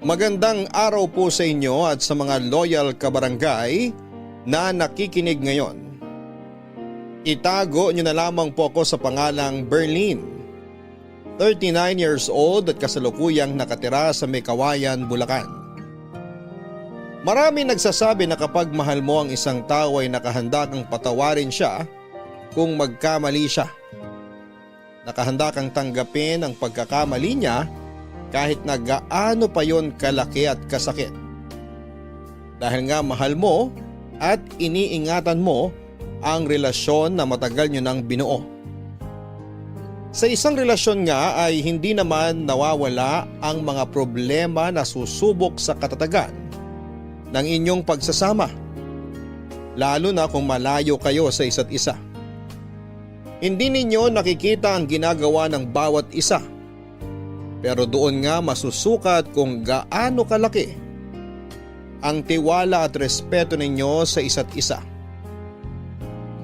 Magandang araw po sa inyo at sa mga loyal kabarangay na nakikinig ngayon. Itago niyo na lamang po ako sa pangalang Berlin. 39 years old at kasalukuyang nakatira sa Mekawayan, Bulacan. Marami nagsasabi na kapag mahal mo ang isang tao ay nakahanda kang patawarin siya kung magkamali siya. Nakahanda kang tanggapin ang pagkakamali niya kahit na gaano pa yon kalaki at kasakit. Dahil nga mahal mo at iniingatan mo ang relasyon na matagal nyo nang binuo. Sa isang relasyon nga ay hindi naman nawawala ang mga problema na susubok sa katatagan ng inyong pagsasama. Lalo na kung malayo kayo sa isa't isa. Hindi ninyo nakikita ang ginagawa ng bawat isa. Pero doon nga masusukat kung gaano kalaki ang tiwala at respeto ninyo sa isa't isa.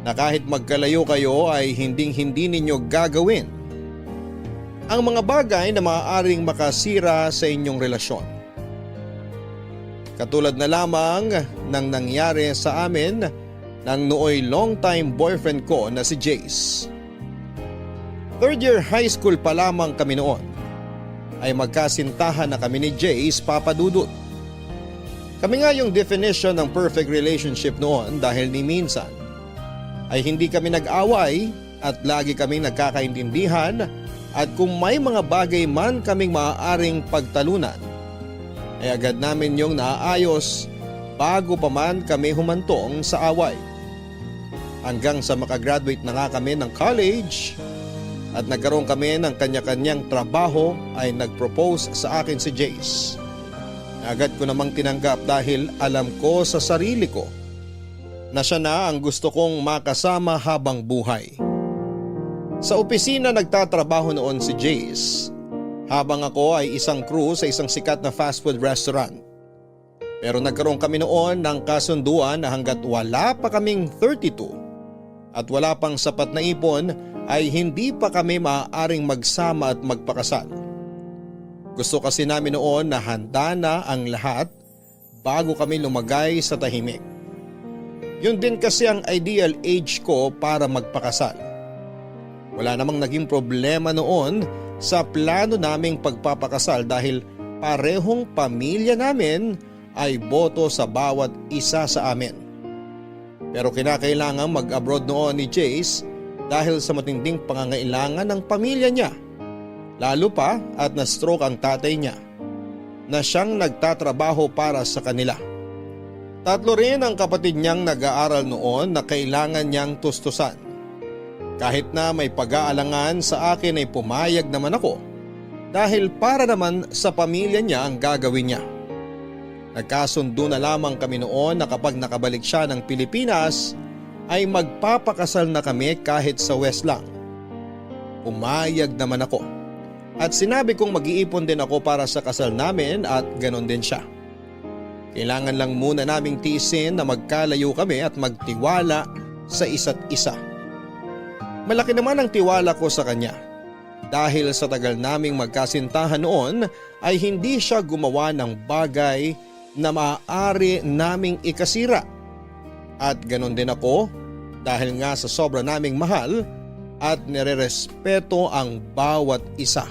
Na kahit magkalayo kayo ay hindi ninyo gagawin ang mga bagay na maaaring makasira sa inyong relasyon. Katulad na lamang ng nangyari sa amin ng nooy long-time boyfriend ko na si Jace. Third year high school pa lamang kami noon ay magkasintahan na kami ni Jace Papadudut. Kami nga yung definition ng perfect relationship noon dahil ni minsan ay hindi kami nag-away at lagi kaming nagkakaintindihan at kung may mga bagay man kaming maaaring pagtalunan ay agad namin yung naaayos bago pa man kami humantong sa away. Hanggang sa makagraduate na nga kami ng college at nagkaroon kami ng kanya-kanyang trabaho ay nag-propose sa akin si Jace. Agad ko namang tinanggap dahil alam ko sa sarili ko na siya na ang gusto kong makasama habang buhay. Sa opisina nagtatrabaho noon si Jace habang ako ay isang crew sa isang sikat na fast food restaurant. Pero nagkaroon kami noon ng kasunduan na hanggat wala pa kaming 32 at wala pang sapat na ipon ay hindi pa kami maaaring magsama at magpakasal. Gusto kasi namin noon na handa na ang lahat bago kami lumagay sa tahimik. Yun din kasi ang ideal age ko para magpakasal. Wala namang naging problema noon sa plano naming pagpapakasal dahil parehong pamilya namin ay boto sa bawat isa sa amin. Pero kinakailangan mag-abroad noon ni Jace dahil sa matinding pangangailangan ng pamilya niya. Lalo pa at na-stroke ang tatay niya na siyang nagtatrabaho para sa kanila. 3 rin ang kapatid niyang nag-aaral noon na kailangan niyang tustusan. Kahit na may pag-aalangan sa akin ay pumayag naman ako dahil para naman sa pamilya niya ang gagawin niya. Nagkasundo na lamang kami noon na kapag nakabalik siya ng Pilipinas ay magpapakasal na kami kahit sa West lang. Pumayag naman ako at sinabi kong mag-iipon din ako para sa kasal namin at ganon din siya. Kailangan lang muna naming tiisin na magkalayo kami at magtiwala sa isa't isa. Malaki naman ang tiwala ko sa kanya dahil sa tagal naming magkasintahan noon ay hindi siya gumawa ng bagay na maaari naming ikasira. At ganon din ako dahil nga sa sobra naming mahal at nirerespeto ang bawat isa.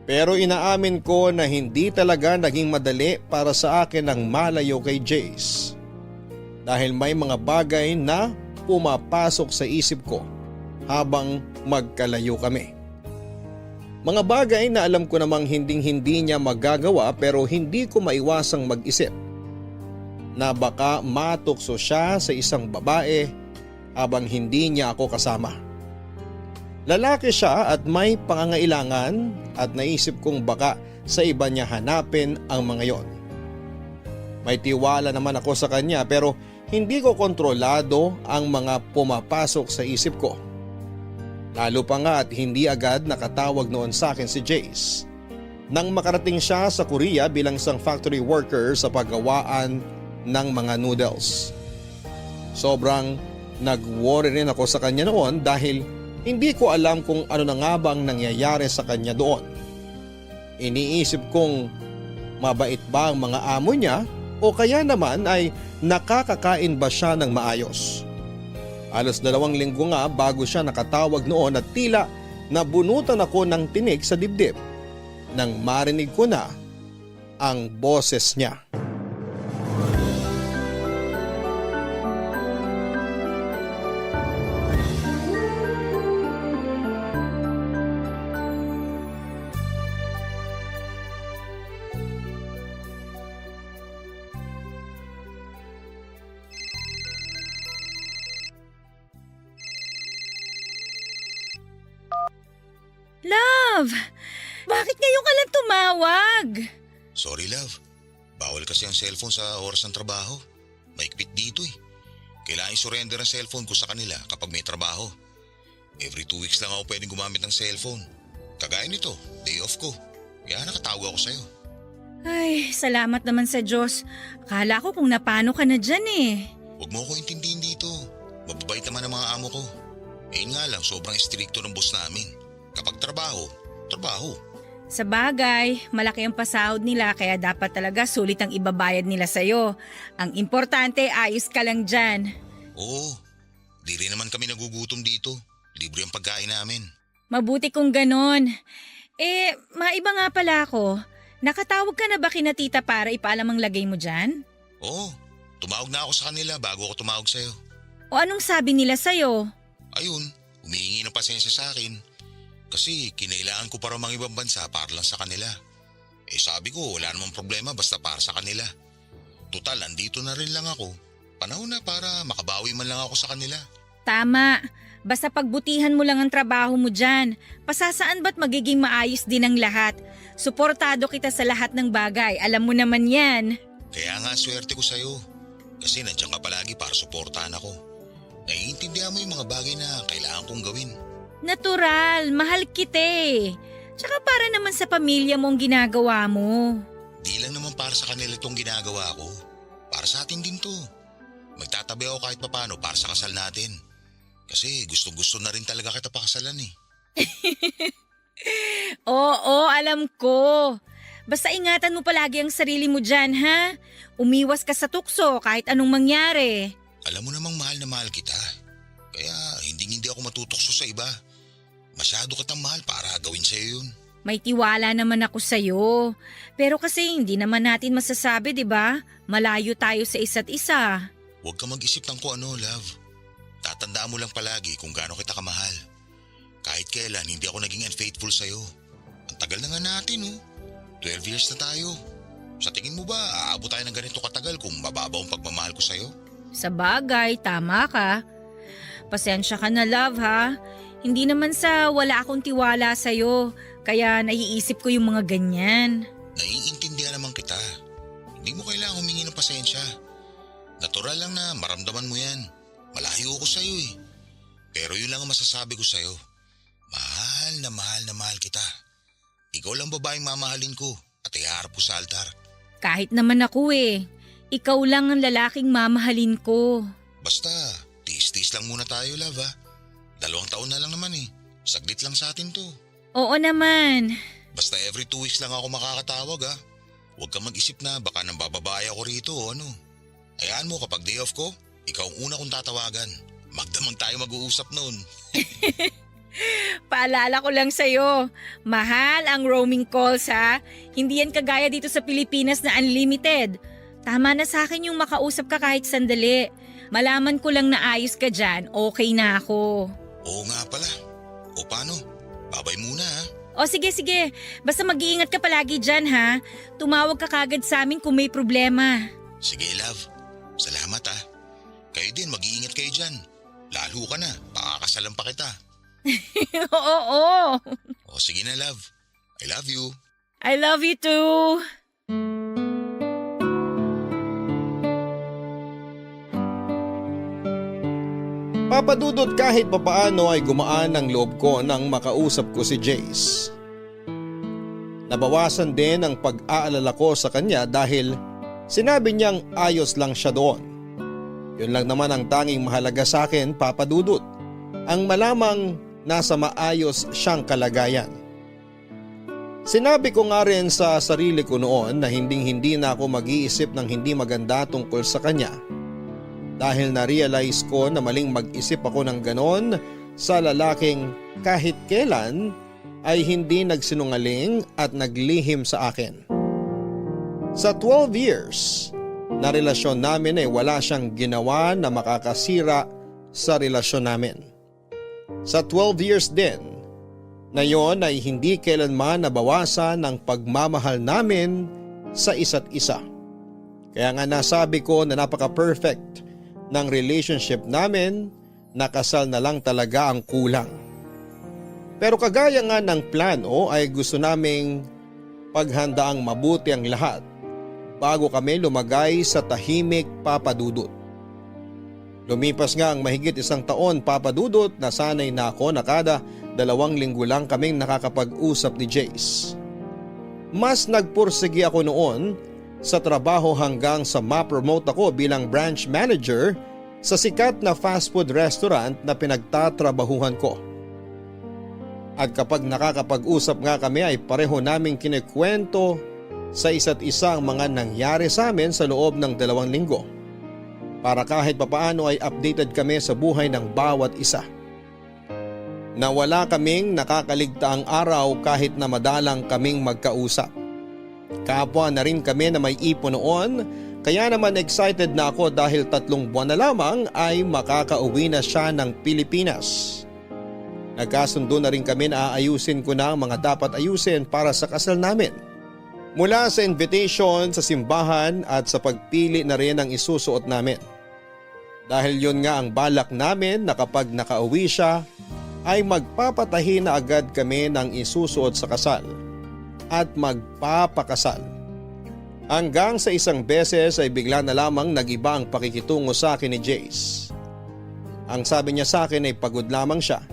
Pero inaamin ko na hindi talaga naging madali para sa akin ang malayo kay Jace. Dahil may mga bagay na pumapasok sa isip ko habang magkalayo kami. Mga bagay na alam ko namang hindi niya magagawa pero hindi ko maiwasang mag-isip na baka matukso siya sa isang babae habang hindi niya ako kasama. Lalaki siya at may pangangailangan at naisip kong baka sa iba niya hanapin ang mga yon. May tiwala naman ako sa kanya pero hindi ko kontrolado ang mga pumapasok sa isip ko. Lalo pa nga at hindi agad nakatawag noon sa akin si Jace. Nang makarating siya sa Korea bilang isang factory worker sa paggawaan ng mga noodles. Sobrang Nag-worry rin ako sa kanya noon dahil hindi ko alam kung ano na nga bang nangyayari sa kanya doon. Iniisip kong mabait ba ang mga amo niya o kaya naman ay nakakakain ba siya ng maayos. Halos 2 linggo nga bago siya nakatawag noon at tila nabunutan ako ng tinig sa dibdib nang marinig ko na ang boses niya. Love! Bakit ngayon ka lang tumawag? Sorry love, bawal kasi ang cellphone sa oras ng trabaho. Maikpit dito eh. Kailangan i-surrender ang cellphone ko sa kanila kapag may trabaho. Every 2 weeks lang ako pwedeng gumamit ng cellphone. Kagaya nito, day off ko. Kaya nakatawag ako sa'yo. Ay, salamat naman sa Diyos. Akala ko kung napano ka na dyan eh. Huwag mo ako intindihin dito. Mababait naman ang mga amo ko. Eh nga lang, sobrang istrikto ng boss namin. Kapag trabaho, trabaho. Sa bagay, malaki ang pasahod nila kaya dapat talaga sulit ang ibabayad nila sa'yo. Ang importante, ayos ka lang dyan. Oo, di rin naman kami nagugutom dito. Libre ang pagkain namin. Mabuti kung ganon. Maiba nga pala ako. Nakatawag ka na ba kina tita para ipaalam ang lagay mo dyan? Oo, tumawag na ako sa kanila bago ako tumawag sa'yo. O anong sabi nila sa'yo? Ayun, humihingi ng pasensya sa akin. Kasi kinailangan ko para mga ibang bansa para lang sa kanila. Eh sabi ko wala namang problema basta para sa kanila. Total, andito na rin lang ako. Panahon na para makabawi man lang ako sa kanila. Tama. Basta pagbutihan mo lang ang trabaho mo dyan. Pasasaan ba't magiging maayos din ang lahat? Suportado kita sa lahat ng bagay. Alam mo naman yan. Kaya nga swerte ko sa'yo. Kasi nandiyan ka palagi para suportahan ako. Naiintindihan mo yung mga bagay na kailangan kong gawin. Natural, mahal kita eh. Tsaka para naman sa pamilya mo ang ginagawa mo. Di lang naman para sa kanila itong ginagawa ko. Para sa atin din to. Magtatabi ako kahit papano para sa kasal natin. Kasi gusto na rin talaga kita pakasalan eh. Oo, alam ko. Basta ingatan mo palagi ang sarili mo dyan, ha? Umiwas ka sa tukso kahit anong mangyari. Alam mo namang mahal na mahal kita. Kaya hindi ako matutokso sa iba. Masyado kitang mahal para gawin sa'yo yun. May tiwala naman ako sa'yo. Pero kasi hindi naman natin masasabi, di ba? Malayo tayo sa isa't isa. Huwag ka mag-isip ng kung ano, love. Tatandaan mo lang palagi kung gaano kita kamahal. Kahit kailan hindi ako naging unfaithful sa'yo. Ang tagal na nga natin, oh. 12 years na tayo. Sa tingin mo ba, aabot tayo ng ganito katagal kung mababaw ang pagmamahal ko sa'yo? Sa bagay, tama ka. Pasensya ka na, love, ha? Hindi naman sa wala akong tiwala sa'yo, kaya naiisip ko yung mga ganyan. Naiintindihan naman kita. Hindi mo kailangang humingi ng pasensya. Natural lang na maramdaman mo yan. Malayo ako sa'yo eh. Pero yun lang ang masasabi ko sa'yo. Mahal na mahal kita. Ikaw lang babaeng mamahalin ko at iharap ko sa altar. Kahit naman ako eh. Ikaw lang ang lalaking mamahalin ko. Basta, tiis-tiis lang muna tayo, love ha. 2 taon na lang naman eh. Saglit lang sa atin to. Oo naman. Basta every 2 weeks lang ako makakatawag ha. Huwag kang mag-isip na baka nang bababay ako rito o ano. Hayaan mo kapag day off ko, ikaw ang una kong tatawagan. Magdamang tayo mag-uusap noon. Paalala ko lang sa'yo, mahal ang roaming calls ha. Hindi yan kagaya dito sa Pilipinas na unlimited. Tama na sa akin yung makausap ka kahit sandali. Malaman ko lang na ayos ka dyan, okay na ako. Oo nga pala. O paano? Babay muna ha. O sige, basta mag-iingat ka palagi dyan ha. Tumawag ka kagad sa amin kung may problema. Sige love, salamat ha. Kayo din, mag-iingat kayo dyan. Lalo ka na, pakakasalan pa kita. Oo. O sige na love, I love you. I love you too. Papadudot kahit papaano ay gumaan ang loob ko nang makausap ko si Jace. Nabawasan din ang pag-aalala ko sa kanya dahil sinabi niyang ayos lang siya doon. Yun lang naman ang tanging mahalaga sa akin, Papa Dudut. Ang malamang nasa maayos siyang kalagayan. Sinabi ko nga rin sa sarili ko noon na hindi na ako mag-iisip ng hindi maganda tungkol sa kanya. Dahil na-realize ko na maling mag-isip ako ng ganon sa lalaking kahit kailan ay hindi nagsinungaling at naglihim sa akin. Sa 12 years na relasyon namin ay wala siyang ginawa na makakasira sa relasyon namin. Sa 12 years din na yon ay hindi kailanman nabawasan ng pagmamahal namin sa isa't isa. Kaya nga nasabi ko na napaka-perfect ng relationship namin, na kasal na lang talaga ang kulang. Pero kagaya nga ng plano ay gusto naming paghandaang mabuti ang lahat bago kami lumagay sa tahimik, Papa Dudut. Lumipas nga ang mahigit 1 taon, Papa Dudut, na sanay na ako na kada 2 linggo lang kaming nakakapag-usap ni Jace. Mas nagpursigi ako noon sa trabaho hanggang sa ma-promote ako bilang branch manager sa sikat na fast food restaurant na pinagtatrabahuhan ko. At kapag nakakapag-usap nga kami ay pareho naming kinikwento sa isa't isa ang mga nangyari sa amin sa loob ng 2 linggo. Para kahit papaano ay updated kami sa buhay ng bawat isa. Na wala kaming nakakaligtaang araw kahit na madalang kaming magkausap. Kapwa na rin kami na may ipon noon, kaya naman excited na ako dahil 3 buwan na lamang ay makakauwi na siya ng Pilipinas. Nagkasundo na rin kami na aayusin ko na ang mga dapat ayusin para sa kasal namin. Mula sa invitation sa simbahan at sa pagpili na rin ang isusuot namin. Dahil yun nga ang balak namin na kapag nakauwi siya ay magpapatahi na agad kami ng isusuot sa kasal at magpapakasal. Hanggang sa isang beses ay bigla na lamang nag-iba ang pakikitungo sa akin ni Jace. Ang sabi niya sa akin ay pagod lamang siya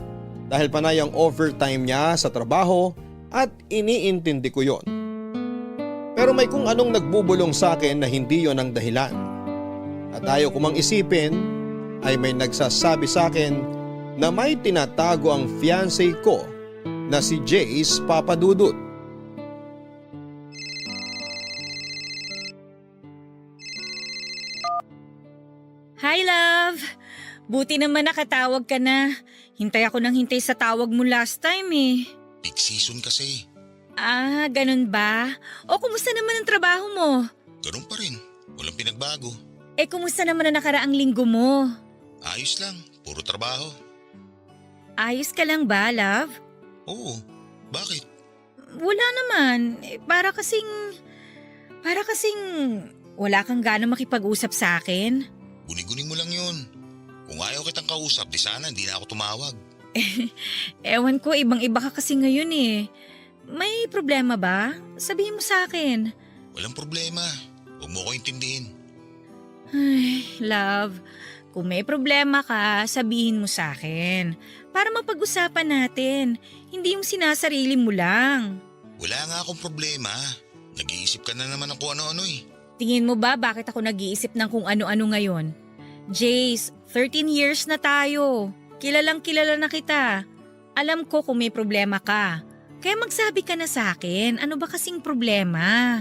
dahil panay ang overtime niya sa trabaho at iniintindi ko yon. Pero may kung anong nagbubulong sa akin na hindi yon ang dahilan. At ayaw ko mang isipin ay may nagsasabi sa akin na may tinatago ang fiancé ko na si Jace, Papa Dudut. Hi love! Buti naman nakatawag ka na. Hintay ako ng hintay sa tawag mo last time eh. Peak season kasi. Ah, ganun ba? O kumusta naman ang trabaho mo? Ganun pa rin. Walang pinagbago. Eh kumusta naman ang nakaraang linggo mo? Ayos lang. Puro trabaho. Ayos ka lang ba, love? Oo. Bakit? Wala naman. Para kasing wala kang gana makipag-usap sa akin. Guni-guni mo lang yun. Kung ayaw kitang kausap, di sana hindi na ako tumawag. Ewan ko, ibang-iba ka kasi ngayon eh. May problema ba? Sabihin mo sa akin. Walang problema. Huwag mo ko intindihin. Ay, love. Kung may problema ka, sabihin mo sa akin. Para mapag-usapan natin. Hindi yung sinasarili mo lang. Wala nga akong problema. Nag-iisip ka na naman ng kung ano-ano eh. Tingin mo ba bakit ako nag-iisip ng kung ano-ano ngayon? Jace, 13 years na tayo. Kilalang kilala na kita. Alam ko kung may problema ka. Kaya magsabi ka na sa akin, ano ba kasing problema?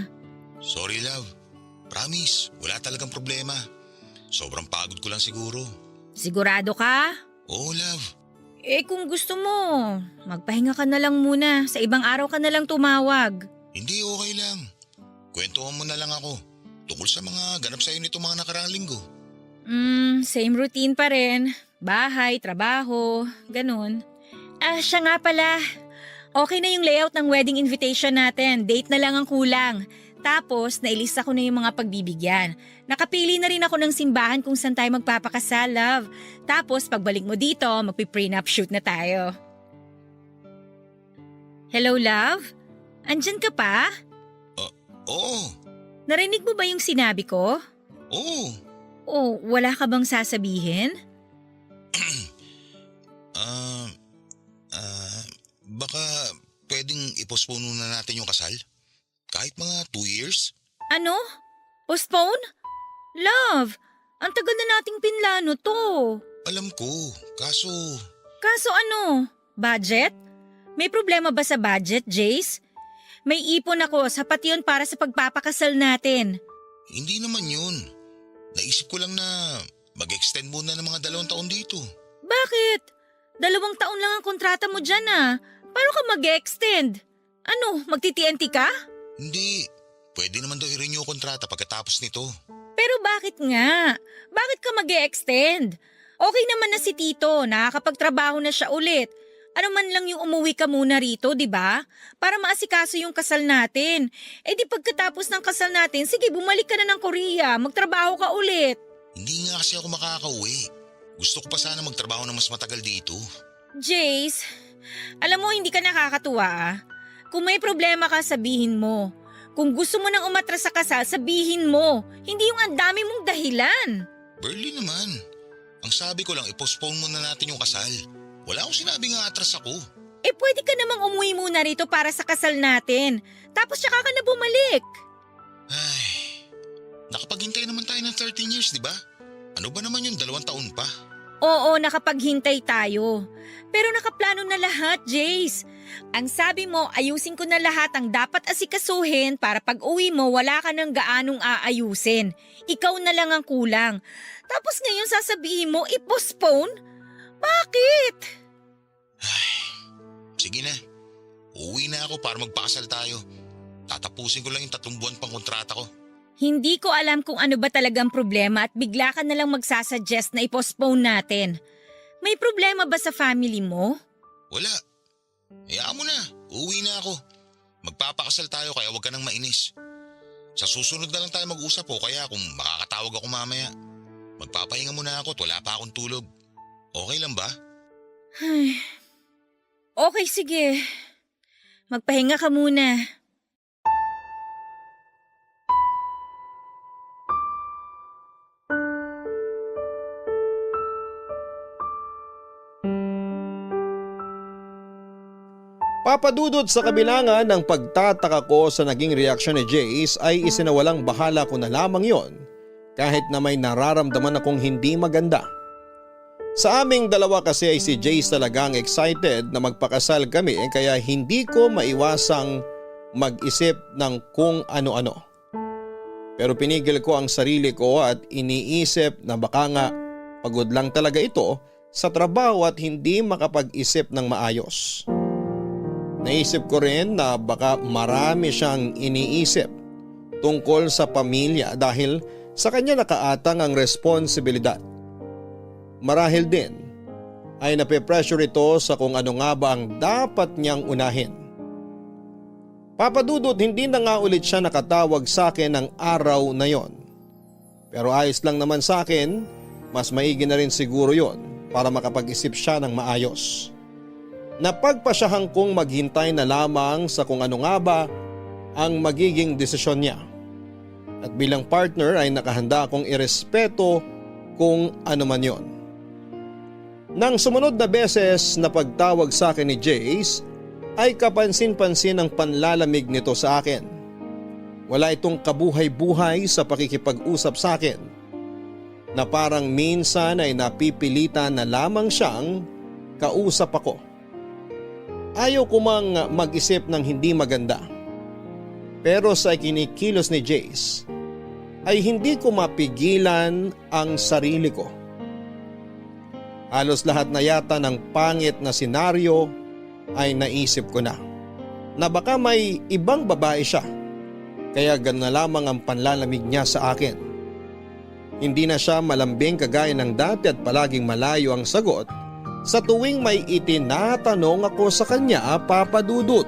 Sorry love. Promise, wala talagang problema. Sobrang pagod ko lang siguro. Sigurado ka? Oo love. Eh kung gusto mo, magpahinga ka na lang muna. Sa ibang araw ka na lang tumawag. Hindi, okay lang. Kwentuhan mo na lang ako. Tungkol sa mga ganap sa'yo nito mga nakaraang linggo. Same routine pa rin. Bahay, trabaho, ganun. Ah, siya nga pala. Okay na yung layout ng wedding invitation natin. Date na lang ang kulang. Tapos, nailista ko na yung mga pagbibigyan. Nakapili na rin ako ng simbahan kung saan tayo magpapakasal, love. Tapos, pagbalik mo dito, magpi-prenup shoot na tayo. Hello, love? Andyan ka pa? Oo. Narinig mo ba yung sinabi ko? Oo. O, wala ka bang sasabihin? Baka pwedeng i-postpone na natin yung kasal? Kahit mga 2 years? Ano? Postpone? Love, Ang tagal na nating pinlano to. Alam ko, kaso Kaso ano? Budget? May problema ba sa budget, Jace? May ipon ako, sapat yun para sa pagpapakasal natin. hindi naman yun. Naisip ko lang na mag-extend muna ng mga 2 taon dito. Bakit? 2 taon lang ang kontrata mo dyan ah. Paano ka mag-extend? Ano, magti-TNT ka? Hindi, pwede naman daw i-renew yung kontrata pagkatapos nito. Pero bakit nga? Bakit ka mag-extend? Okay naman na si Tito, nakakapagtrabaho na siya ulit. Ano man lang yung umuwi ka muna rito, di ba? Para maasikaso yung kasal natin. Eh di pagkatapos ng kasal natin, sige bumalik ka na ng Korea, magtrabaho ka ulit. Hindi nga kasi ako makakauwi. Gusto ko pa sana magtrabaho ng mas matagal dito. Jace, alam mo hindi ka nakakatuwa ah. Kung may problema ka, sabihin mo. Kung gusto mo nang umatras sa kasal, sabihin mo. Hindi yung ang dami mong dahilan. Berlin naman. Ang sabi ko lang, i-postpone muna natin yung kasal. Wala akong sinabing atras ako. Eh pwede ka namang umuwi muna rito para sa kasal natin. Tapos tsaka ka na bumalik. Ay, nakapaghintay naman tayo ng 13 years, di ba? Ano ba naman yung 2 taon pa? Oo, nakapaghintay tayo. Pero nakaplano na lahat, Jace. Ang sabi mo, ayusin ko na lahat ang dapat asikasuhin para pag uwi mo wala ka ng gaanong aayusin. Ikaw na lang ang kulang. Tapos ngayon sasabihin mo, i-postpone? Bakit? Ay, sige na. Uuwi na ako para magpakasal tayo. Tatapusin ko lang yung 3 buwan pang kontrata ko. Hindi ko alam kung ano ba talagang problema at bigla ka na lang magsasuggest na i-postpone natin. May problema ba sa family mo? Wala. Hayaan mo na. Uuwi na ako. Magpapakasal tayo kaya huwag ka nang mainis. Sa susunod na lang tayo mag-usap o kaya kung makakatawag ako mamaya. Magpapahinga muna ako at wala pa akong tulog. Okay lang ba? Ay, okay, sige. Magpahinga ka muna. Papadudod sa kabilangan ng pagtataka ko sa naging reaksyon ni Jace ay isinawalang bahala ko na lamang yon kahit na may nararamdaman akong hindi maganda. Sa aming dalawa kasi ay si Jace talagang excited na magpakasal kami kaya hindi ko maiwasang mag-isip ng kung ano-ano. Pero pinigil ko ang sarili ko at iniisip na baka nga pagod lang talaga ito sa trabaho at hindi makapag-isip ng maayos. Naisip ko rin na baka marami siyang iniisip tungkol sa pamilya dahil sa kanya nakaatang ang responsibilidad. Marahil din ay nape-pressure ito sa kung ano nga ba ang dapat niyang unahin. Papadudot, hindi na nga ulit siya nakatawag sa akin ng araw na yon. Pero ayos lang naman sa akin, mas maigi na rin siguro yon para makapag-isip siya ng maayos. Napagpasyahan kong maghintay na lamang sa kung ano nga ba ang magiging desisyon niya. At bilang partner ay nakahanda akong irespeto kung ano man yon. Nang sumunod na beses na pagtawag sa akin ni Jace ay kapansin-pansin ang panlalamig nito sa akin. Wala itong kabuhay-buhay sa pakikipag-usap sa akin na parang minsan ay napipilitan na lamang siyang kausap ako. Ayaw ko mang mag-isip ng hindi maganda. Pero sa kinikilos ni Jace ay hindi ko mapigilan ang sarili ko. Halos lahat na yata ng pangit na senaryo ay naisip ko na baka may ibang babae siya kaya gano'n na lamang ang panlalamig niya sa akin. Hindi na siya malambing kagaya ng dati at palaging malayo ang sagot sa tuwing may itinatanong ako sa kanya, Papadudot.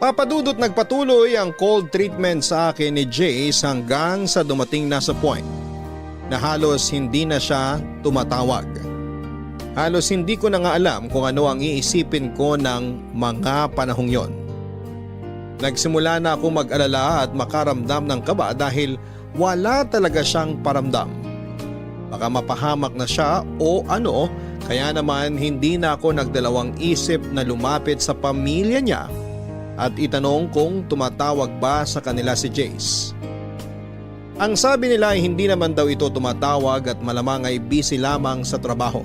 Papadudot, nagpatuloy ang cold treatment sa akin ni Jace hanggang sa dumating na sa point na halos hindi na siya tumatawag. Halos hindi ko na nga alam kung ano ang iisipin ko ng mga panahong yon. Nagsimula na ako mag-alala at makaramdam ng kaba dahil wala talaga siyang paramdam. Baka mapahamak na siya o ano, kaya naman hindi na ako nagdalawang isip na lumapit sa pamilya niya at itanong kung tumatawag ba sa kanila si Jace. Ang sabi nila ay hindi naman daw ito tumatawag at malamang ay busy lamang sa trabaho.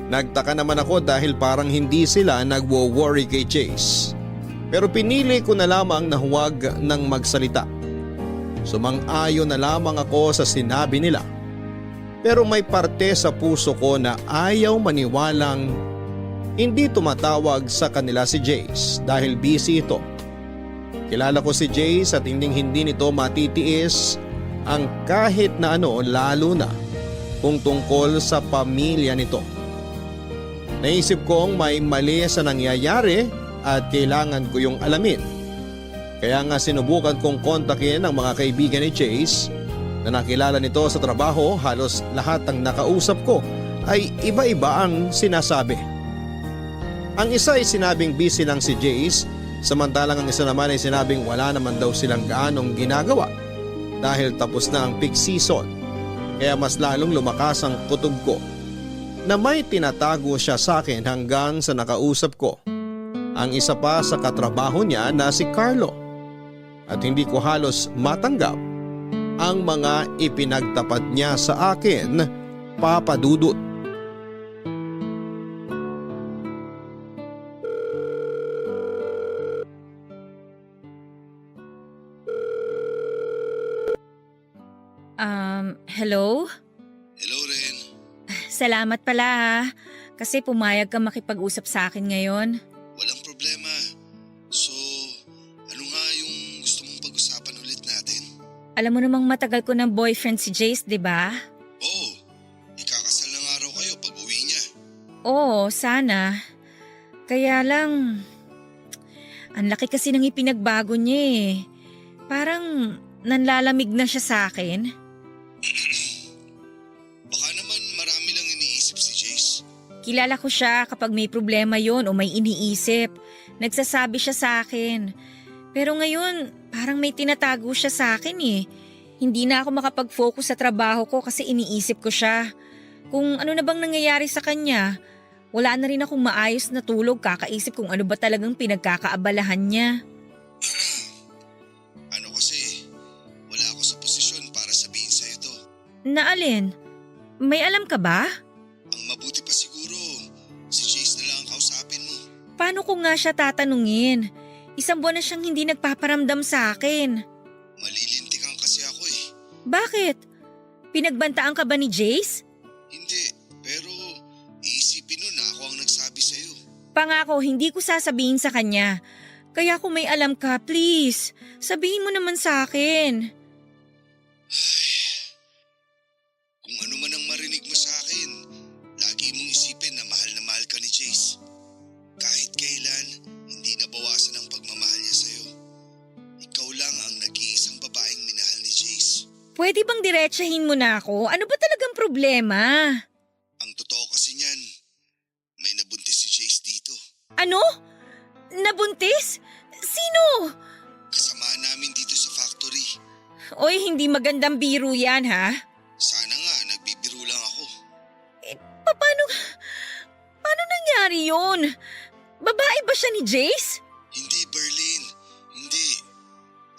Nagtaka naman ako dahil parang hindi sila nagwo-worry kay Chase. Pero pinili ko na lamang na huwag nang magsalita. Sumang-ayon na lamang ako sa sinabi nila. Pero may parte sa puso ko na ayaw maniwalang hindi tumatawag sa kanila si Jace dahil busy ito. Kilala ko si Jace at hindi nito matitiis ang kahit na ano, lalo na kung tungkol sa pamilya nito. Naisip kong may mali sa nangyayari at kailangan ko yung alamin. Kaya nga sinubukan kong kontakin ang mga kaibigan ni Chase na nakilala nito sa trabaho. Halos lahat ng nakausap ko ay iba-iba ang sinasabi. Ang isa ay sinabing busy lang si Jace, samantalang ang isa naman ay sinabing wala naman daw silang gaanong ginagawa dahil tapos na ang peak season. Kaya mas lalong lumakas ang kutob ko na may tinatago siya sa akin hanggang sa nakausap ko ang isa pa sa katrabaho niya na si Carlo. At hindi ko halos matanggap ang mga ipinagtapat niya sa akin, Papa Dudut. Hello? Hello, Ren. Salamat pala ha, kasi pumayag ka makipag-usap sa akin ngayon. Walang problema. So, ano nga yung gusto mong pag-usapan ulit natin? Alam mo namang matagal ko ng boyfriend si Jace, di ba? Oo, ikakasal na nga raw kayo pag uwi niya. Oo, sana. Kaya lang, ang laki kasi ng ipinagbago niya eh. Parang nanlalamig na siya sa akin. Baka naman marami lang iniisip si Jace. Kilala ko siya kapag may problema yon o may iniisip. Nagsasabi siya sa akin. Pero ngayon, parang may tinatago siya sa akin eh. Hindi na ako makapag-focus sa trabaho ko kasi iniisip ko siya. Kung ano na bang nangyayari sa kanya, wala na rin akong maayos na tulog kakaisip kung ano ba talagang pinagkakaabalahan niya. Ano kasi, wala ako sa posisyon para sabihin sa'yo to. Na alin? May alam ka ba? Ang mabuti pa siguro, si Jace na lang ang kausapin mo. Paano ko nga siya tatanungin? Isang buwan na siyang hindi nagpaparamdam sa akin. Malilintikan kasi ako eh. Bakit? Pinagbantaan ka ba ni Jace? Hindi, pero iisipin nun na ako ang nagsabi sa'yo. Pangako, hindi ko sasabihin sa kanya. Kaya kung may alam ka, please, sabihin mo naman sa akin. Ay, kung ano man ang marinig mo sa akin, lagi mong isipin na mahal ka ni Jace. Kahit kailan, hindi nabawasan ang pagmamahal niya sa'yo. Ikaw lang ang nag-iisang babaeng minahal ni Jace. Pwede bang diretsahin mo na ako? Ano ba talagang problema? Ang totoo kasi niyan, may nabuntis si Jace dito. Ano? Nabuntis? Sino? Kasama namin dito sa factory. Oy, hindi magandang biro yan ha? Sana nga, nagbibiro lang ako. Paano nangyari yun? Babae ba siya ni Jace? Hindi, Berlin. Hindi.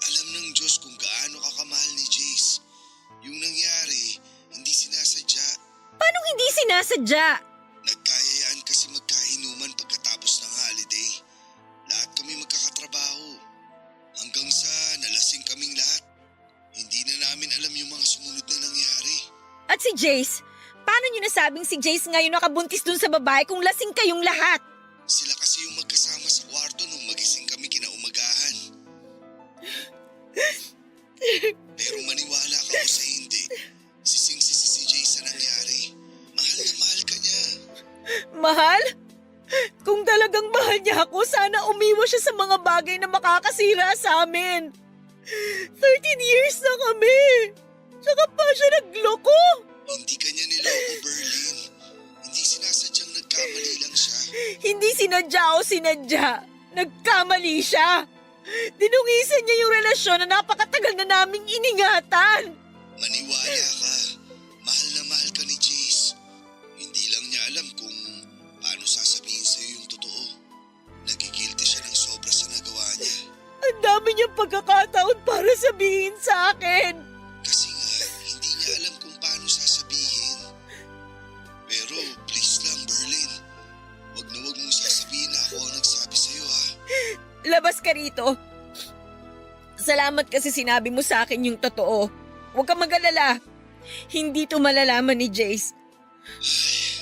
Alam ng Diyos kung gaano ka kamahal ni Jace. Yung nangyari, hindi sinasadya. Paano hindi sinasadya? Nagkayayaan kasi magkainuman pagkatapos ng holiday. Lahat kami magkakatrabaho. Hanggang sa nalasing kaming lahat. Hindi na namin alam yung mga sumunod na nangyari. At si Jace? Paano niyo nasabing si Jace ngayon nakabuntis dun sa babae kung lasing kayong lahat? Sila kasi yung magkasama sa kwarto nung magising kami kinaumagahan. Pero maniwala ka o sa hindi, sising-sisi si Jace sa nangyari. Mahal na mahal ka niya. Mahal? Kung talagang mahal niya ako, sana umiwas siya sa mga bagay na makakasira sa amin. 13 years na kami. Tsaka pa siya nagloko. Hindi ka niya niloko, Berlin. Hindi sinasadyang nagkamali lang siya. Hindi sinadya o sinadya. Nagkamali siya. Dinungisan niya yung relasyon na napakatagal na naming iningatan. Maniwala ka. Mahal ka ni Jace. Hindi lang niya alam kung paano sasabihin sa'yo yung totoo. Nagigilty siya ng sobra sa nagawa niya. Ang dami niyang pagkakataon para sabihin sa akin. Labas ka rito. Salamat kasi sinabi mo sa akin yung totoo. Huwag kang mag-alala. Hindi to malalaman ni Jace.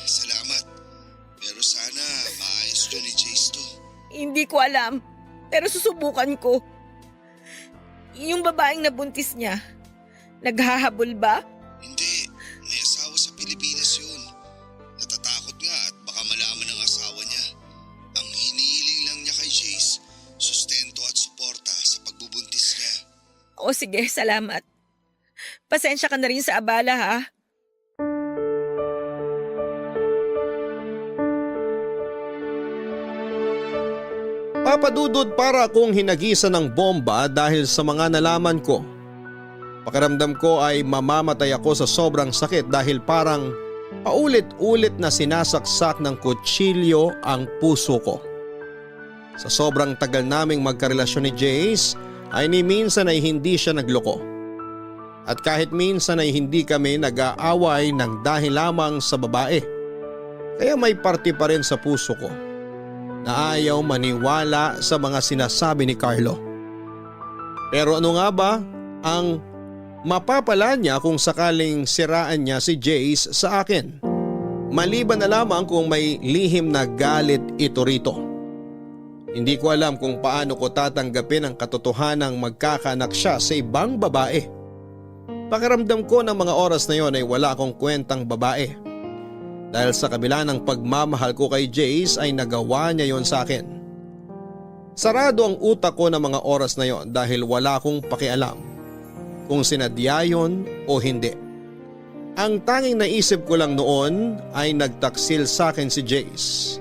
Salamat. Pero sana maayos nyo ni Jace to. Hindi ko alam. Pero susubukan ko. Yung babaeng nabuntis niya, naghahabol ba? Hindi. May asawa sa Pilipinas yun. Natatakot nga at baka malaman ng asawa niya. Ang hinihiling lang niya kay Jace, sustento at suporta sa pagbubuntis niya. O sige, salamat. Pasensya ka na rin sa abala ha. Papadudod para akong hinagisan ng bomba dahil sa mga nalaman ko. Pakiramdam ko ay mamamatay ako sa sobrang sakit dahil parang paulit-ulit na sinasaksak ng kutsilyo ang puso ko. Sa sobrang tagal naming magkarelasyon ni Jace ay ni minsan ay hindi siya nagloko. At kahit minsan ay hindi kami nag-aaway ng dahil lamang sa babae. Kaya may parte pa rin sa puso ko na ayaw maniwala sa mga sinasabi ni Carlo. Pero ano nga ba ang mapapala niya kung sakaling siraan niya si Jace sa akin? Maliban na lamang kung may lihim na galit ito rito. Hindi ko alam kung paano ko tatanggapin ang katotohanang magkakaanak siya sa ibang babae. Pakiramdam ko ng mga oras na yon ay wala akong kwentang babae. Dahil sa kabila ng pagmamahal ko kay Jace ay nagawa niya yon sa akin. Sarado ang utak ko ng mga oras na yon dahil wala akong pakialam kung sinadya yon o hindi. Ang tanging naisip ko lang noon ay nagtaksil sa akin si Jace.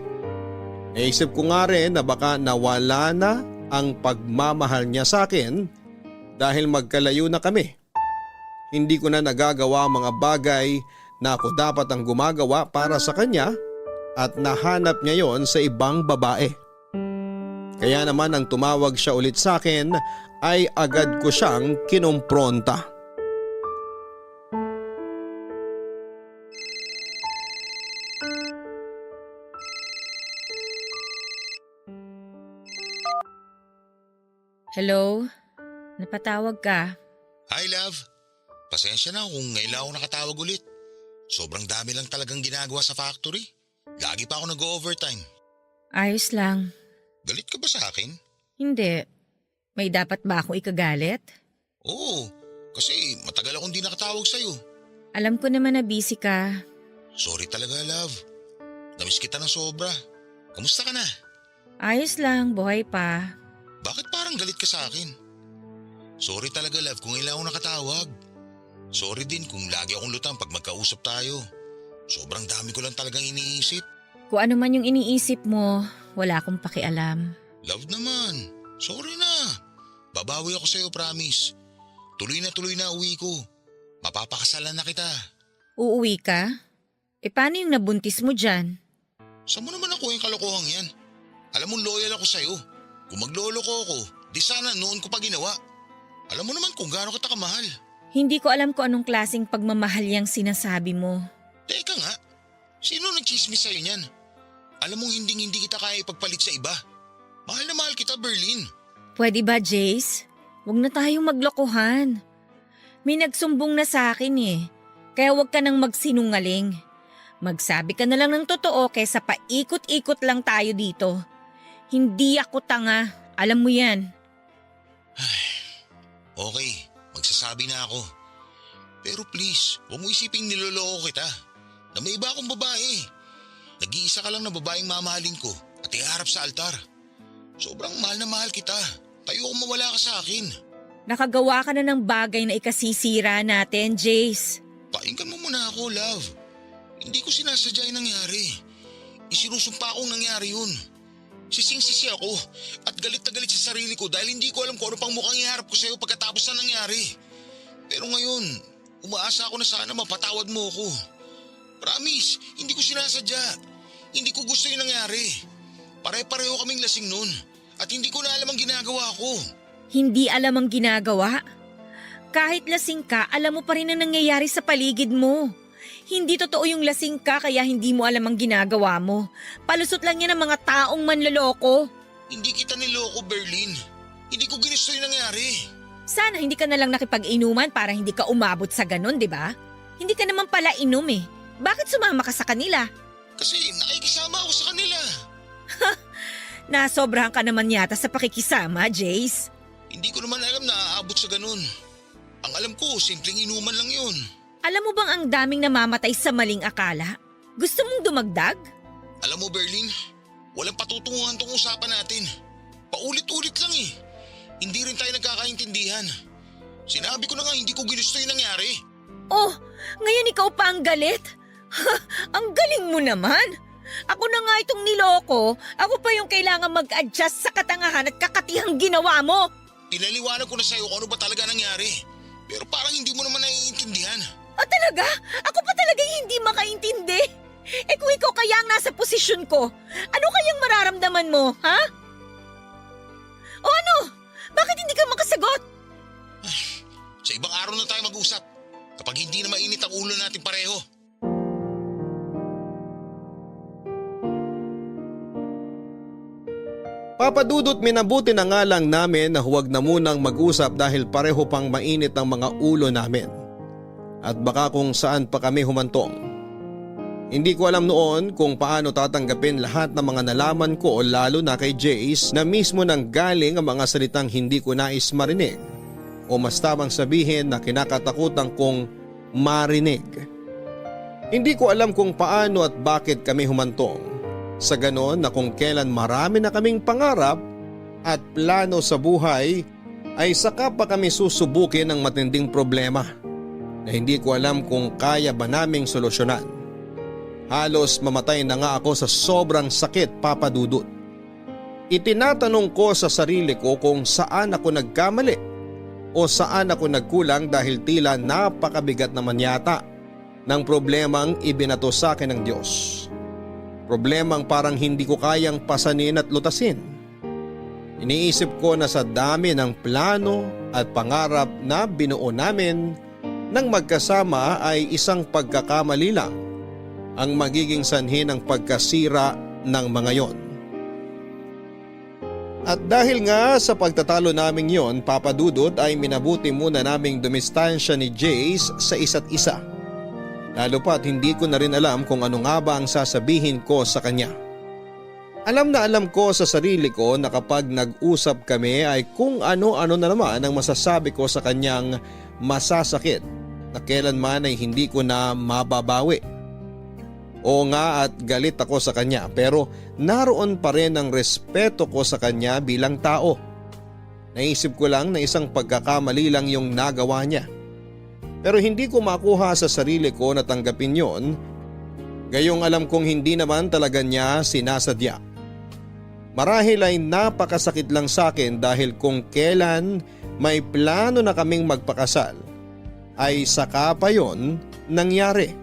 Naisip ko nga rin na baka nawala na ang pagmamahal niya sa akin dahil magkalayo na kami. Hindi ko na nagagawa mga bagay na ako dapat ang gumagawa para sa kanya at nahanap niya yon sa ibang babae. Kaya naman nang tumawag siya ulit sa akin ay agad ko siyang kinompronta. Hello? Napatawag ka? Hi love. Pasensya na kung ngayon lang ako nakatawag ulit. Sobrang dami lang talagang ginagawa sa factory. Lagi pa ako nag-overtime. Ayos lang. Galit ka ba sa akin? Hindi. May dapat ba akong ikagalit? Oo, kasi matagal akong di nakatawag sa'yo. Alam ko naman na busy ka. Sorry talaga love. Namiss kita ng sobra. Kamusta ka na? Ayos lang, buhay pa. Bakit parang galit ka sa akin? Sorry talaga love kung ngayon lang ako nakatawag. Sorry din kung lagi akong lutang pag magkausap tayo. Sobrang dami ko lang talagang iniisip. Kung ano man yung iniisip mo, wala akong pakialam. Love naman. Sorry na. Babawi ako sa'yo, promise. Tuloy na uwi ko. Mapapakasalan na kita. Uuwi ka? Paano yung nabuntis mo dyan? Saan mo naman ako yung kalokohang yan? Alam mo loyal ako sa'yo. Kung magloloko ako, di sana noon ko pa ginawa. Alam mo naman kung gaano kita kamahal. Hindi ko alam kung anong klaseng pagmamahal yung sinasabi mo. Teka nga, sino nagchismis sa'yo niyan? Alam mong hindi kita kaya ipagpalit sa iba. Mahal na mahal kita, Berlin. Pwede ba, Jace? Huwag na tayong maglokohan. May nagsumbong na sa akin eh. Kaya huwag ka nang magsinungaling. Magsabi ka na lang ng totoo kaysa paikot-ikot lang tayo dito. Hindi ako tanga. Alam mo yan. Okay, magsasabi na ako. Pero please, huwag mo isiping niloloko kita. Na may iba akong babae. Nag-iisa ka lang na babaeng mamahalin ko at iharap sa altar. Sobrang mahal na mahal kita. Tayo kung mawala ka sa akin. Nakagawa ka na ng bagay na ikasisira natin, Jace. Pakinggan mo muna ako, love. Hindi ko sinasadya yung nangyari. Isinusumpa akong nangyari yun. Sising-sisi ako at galit na galit sa sarili ko dahil hindi ko alam kung ano pang mukhang iharap ko sa'yo pagkatapos na nangyari. Pero ngayon, umaasa ako na sana mapatawad mo ako. Promise, hindi ko sinasadya. Hindi ko gusto yung nangyari. Pare-pareho kaming lasing nun at hindi ko na alam ang ginagawa ko. Hindi alam ang ginagawa? Kahit lasing ka, alam mo pa rin ang nangyayari sa paligid mo. Hindi totoo yung lasing ka kaya hindi mo alam ang ginagawa mo. Palusot lang yan ng mga taong manloloko. Hindi kita niloko, Berlin. Hindi ko ginusto yung nangyari. Sana hindi ka na lang nakipag-inuman para hindi ka umabot sa ganun, di ba? Hindi ka naman pala inom eh. Bakit sumama ka sa kanila? Kasi nakikisama ako sa kanila. Nasobrahan ka naman yata sa pakikisama, Jace. Hindi ko naman alam na aabot sa ganun. Ang alam ko, simpleng inuman lang yun. Alam mo bang ang daming namamatay sa maling akala? Gusto mong dumagdag? Alam mo, Berlin, walang patutunguhan tong usapan natin. Paulit-ulit lang eh. Hindi rin tayo nagkakaintindihan. Sinabi ko na nga hindi ko ginusto yung nangyari. Oh, ngayon ikaw pa ang galit? Ang galing mo naman. Ako na nga itong niloko. Ako pa yung kailangan mag-adjust sa katangahan at kakatihang ginawa mo. Pinaliwanag ko na sa'yo kung ano ba talaga nangyari. Pero parang hindi mo naman naiintindihan. Ah, talaga? Ako pa talaga hindi makaintindi. Eh kung ikaw kaya ang nasa posisyon ko, ano kayang mararamdaman mo, ha? O ano? Bakit hindi ka makasagot? Sa ibang araw na tayo mag-usap. Kapag hindi na mainit ang ulo natin pareho. Papadudot, minabuti na nga lang namin na huwag na munang mag-usap dahil pareho pang mainit ang mga ulo namin. At baka kung saan pa kami humantong. Hindi ko alam noon kung paano tatanggapin lahat ng mga nalaman ko, lalo na kay Jace na mismo nang galing ang mga salitang hindi ko nais marinig o mas tamang sabihin na kinakatakutan kong marinig. Hindi ko alam kung paano at bakit kami humantong. Sa ganon na kung kailan marami na kaming pangarap at plano sa buhay ay saka pa kami susubukin ng matinding problema na hindi ko alam kung kaya ba naming solusyonan. Halos mamatay na nga ako sa sobrang sakit, Papa Dudut. Itinatanong ko sa sarili ko kung saan ako nagkamali o saan ako nagkulang dahil tila napakabigat naman yata ng problemang ibinato sa akin ng Diyos. Problemang parang hindi ko kayang pasanin at lutasin. Iniisip ko na sa dami ng plano at pangarap na binuo namin nang magkasama ay isang pagkakamali lang ang magiging sanhi ng pagkasira ng mga yon. At dahil nga sa pagtatalo naming yon, Papa Dudut, ay minabuti muna naming dumistansya ni Jace sa isa't isa. Lalo pa't hindi ko na rin alam kung ano nga ba ang sasabihin ko sa kanya. Alam na alam ko sa sarili ko na kapag nag-usap kami ay kung ano-ano na naman ang masasabi ko sa kanyang masasakit na kailanman ay hindi ko na mababawi. Oo nga at galit ako sa kanya pero naroon pa rin ang respeto ko sa kanya bilang tao. Naisip ko lang na isang pagkakamali lang yung nagawa niya. Pero hindi ko makuha sa sarili ko na tanggapin yon. Gayong alam kong hindi naman talaga niya sinasadya. Marahil ay napakasakit lang sa akin dahil kung kailan may plano na kaming magpakasal ay saka pa yon nangyari.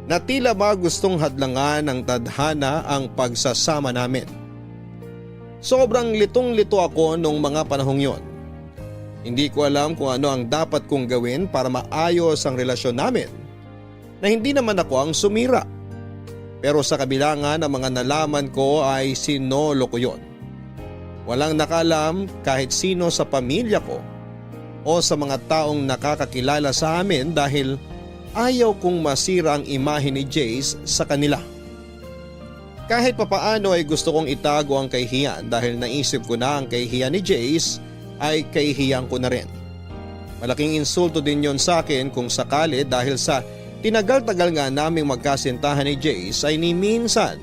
Na tila ba gustong hadlangan ng tadhana ang pagsasama namin. Sobrang litong-lito ako nung mga panahong yon. Hindi ko alam kung ano ang dapat kong gawin para maayos ang relasyon namin na hindi naman ako ang sumira. Pero sa kabila nga ng mga nalaman ko ay sinolo ko yon. Walang nakalam kahit sino sa pamilya ko o sa mga taong nakakakilala sa amin dahil ayaw kong masira ang imahe ni Jace sa kanila. Kahit papaano ay gusto kong itago ang kahihiyan dahil naisip ko na ang kahihiyan ni Jace ay kahihiyan ko na rin. Malaking insulto din yon sa akin kung sakali dahil sa tinagal-tagal nga naming magkasintahan ni Jace ay ni minsan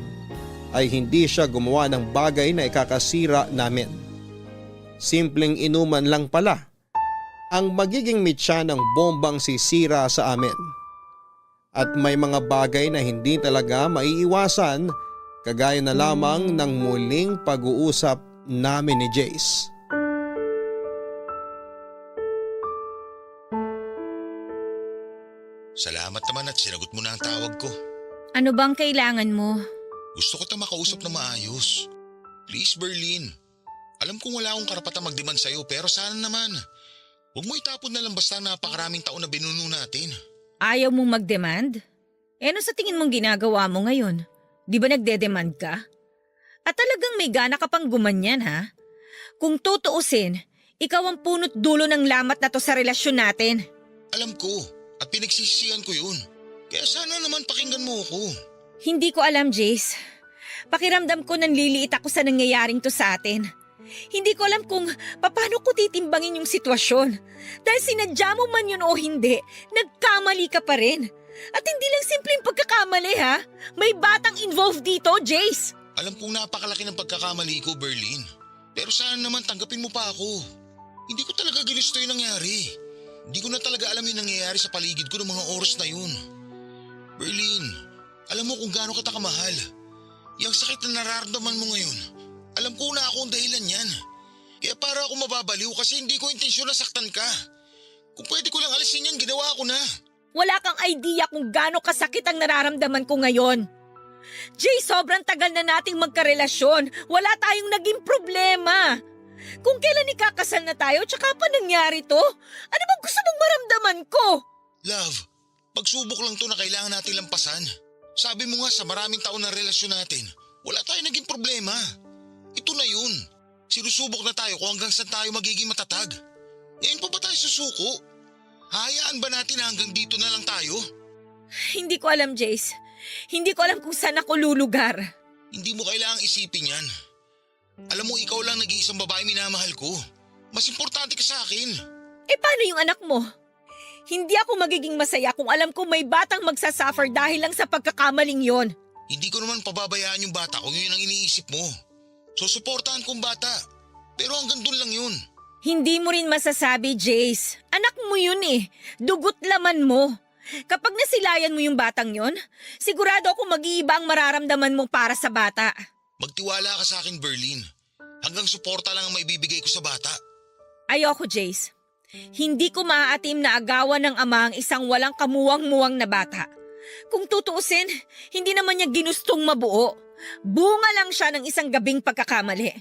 ay hindi siya gumawa ng bagay na ikakasira namin. Simpleng inuman lang pala ang magiging mitya ng bombang sisira sa amin. At may mga bagay na hindi talaga maiiwasan kagaya na lamang ng muling pag-uusap namin ni Jace. Salamat naman at sinagot mo na ang tawag ko. Ano bang kailangan mo? Gusto ko ta makausap na maayos. Please, Berlin. Alam kong wala akong karapatang magdemand sa'yo pero sana naman. Huwag mo itapon na lang basta napakaraming taon na binuno natin. Ayaw mong mag-demand? Eh ano sa tingin mong ginagawa mo ngayon? Di ba nagde-demand ka? At talagang may gana ka pang gumanyan, ha? Kung tutuusin, ikaw ang punot dulo ng lamat na to sa relasyon natin. Alam ko at pinagsisisihan ko yun. Kaya sana naman pakinggan mo ako. Hindi ko alam, Jace. Pakiramdam ko nanliliit ako sa nangyayaring to sa atin. Hindi ko alam kung paano ko titimbangin yung sitwasyon. Dahil sinadya mo man yun o hindi, nagkamali ka pa rin. At hindi lang simpleng pagkakamali, ha? May batang involved dito, Jace. Alam kong napakalaki ng pagkakamali ko, Berlin. Pero sana naman tanggapin mo pa ako. Hindi ko talaga ginusto yung nangyari. Hindi ko na talaga alam yung nangyayari sa paligid ko ng mga oras na yun. Berlin, alam mo kung gaano kita kamahal. Yung sakit na nararamdaman mo ngayon, alam ko na ako ang dahilan yan. Kaya para ako mababaliw kasi hindi ko intensyon na saktan ka. Kung pwede ko lang alisin yan, ginawa ko na. Wala kang idea kung gaano kasakit ang nararamdaman ko ngayon. Jay, sobrang tagal na nating magkarelasyon. Wala tayong naging problema. Kung kailan ikakasal na tayo, tsaka pa nangyari to? Ano bang gusto mong maramdaman ko? Love, pagsubok lang to na kailangan natin lampasan. Sabi mo nga sa maraming taon na relasyon natin, wala tayong naging problema. Ito na yun. Sinusubok na tayo kung hanggang saan tayo magiging matatag. Ngayon pa ba tayo susuko? Hayaan ba natin na hanggang dito na lang tayo? Hindi ko alam, Jace. Hindi ko alam kung saan ako lulugar. Hindi mo kailangang isipin yan. Alam mo, ikaw lang nag-iisang babae minamahal ko. Mas importante ka sa akin. Eh paano yung anak mo? Hindi ako magiging masaya kung alam ko may batang magsasuffer dahil lang sa pagkakamaling yon. Hindi ko naman pababayaan yung bata kung yun ang iniisip mo. Susuportahan kong bata. Pero hanggang dun lang yun. Hindi mo rin masasabi, Jace. Anak mo yun eh. Dugot laman mo. Kapag nasilayan mo yung batang yon, sigurado ako mag-iiba ang mararamdaman mo para sa bata. Magtiwala ka sa akin, Berlin. Hanggang suporta lang ang maibibigay ko sa bata. Ayoko, Jace. Hindi ko maaatim na agawan ng ama ang isang walang kamuwang-muwang na bata. Kung tutuusin, hindi naman niya ginustong mabuo. Bunga lang siya ng isang gabing pagkakamali.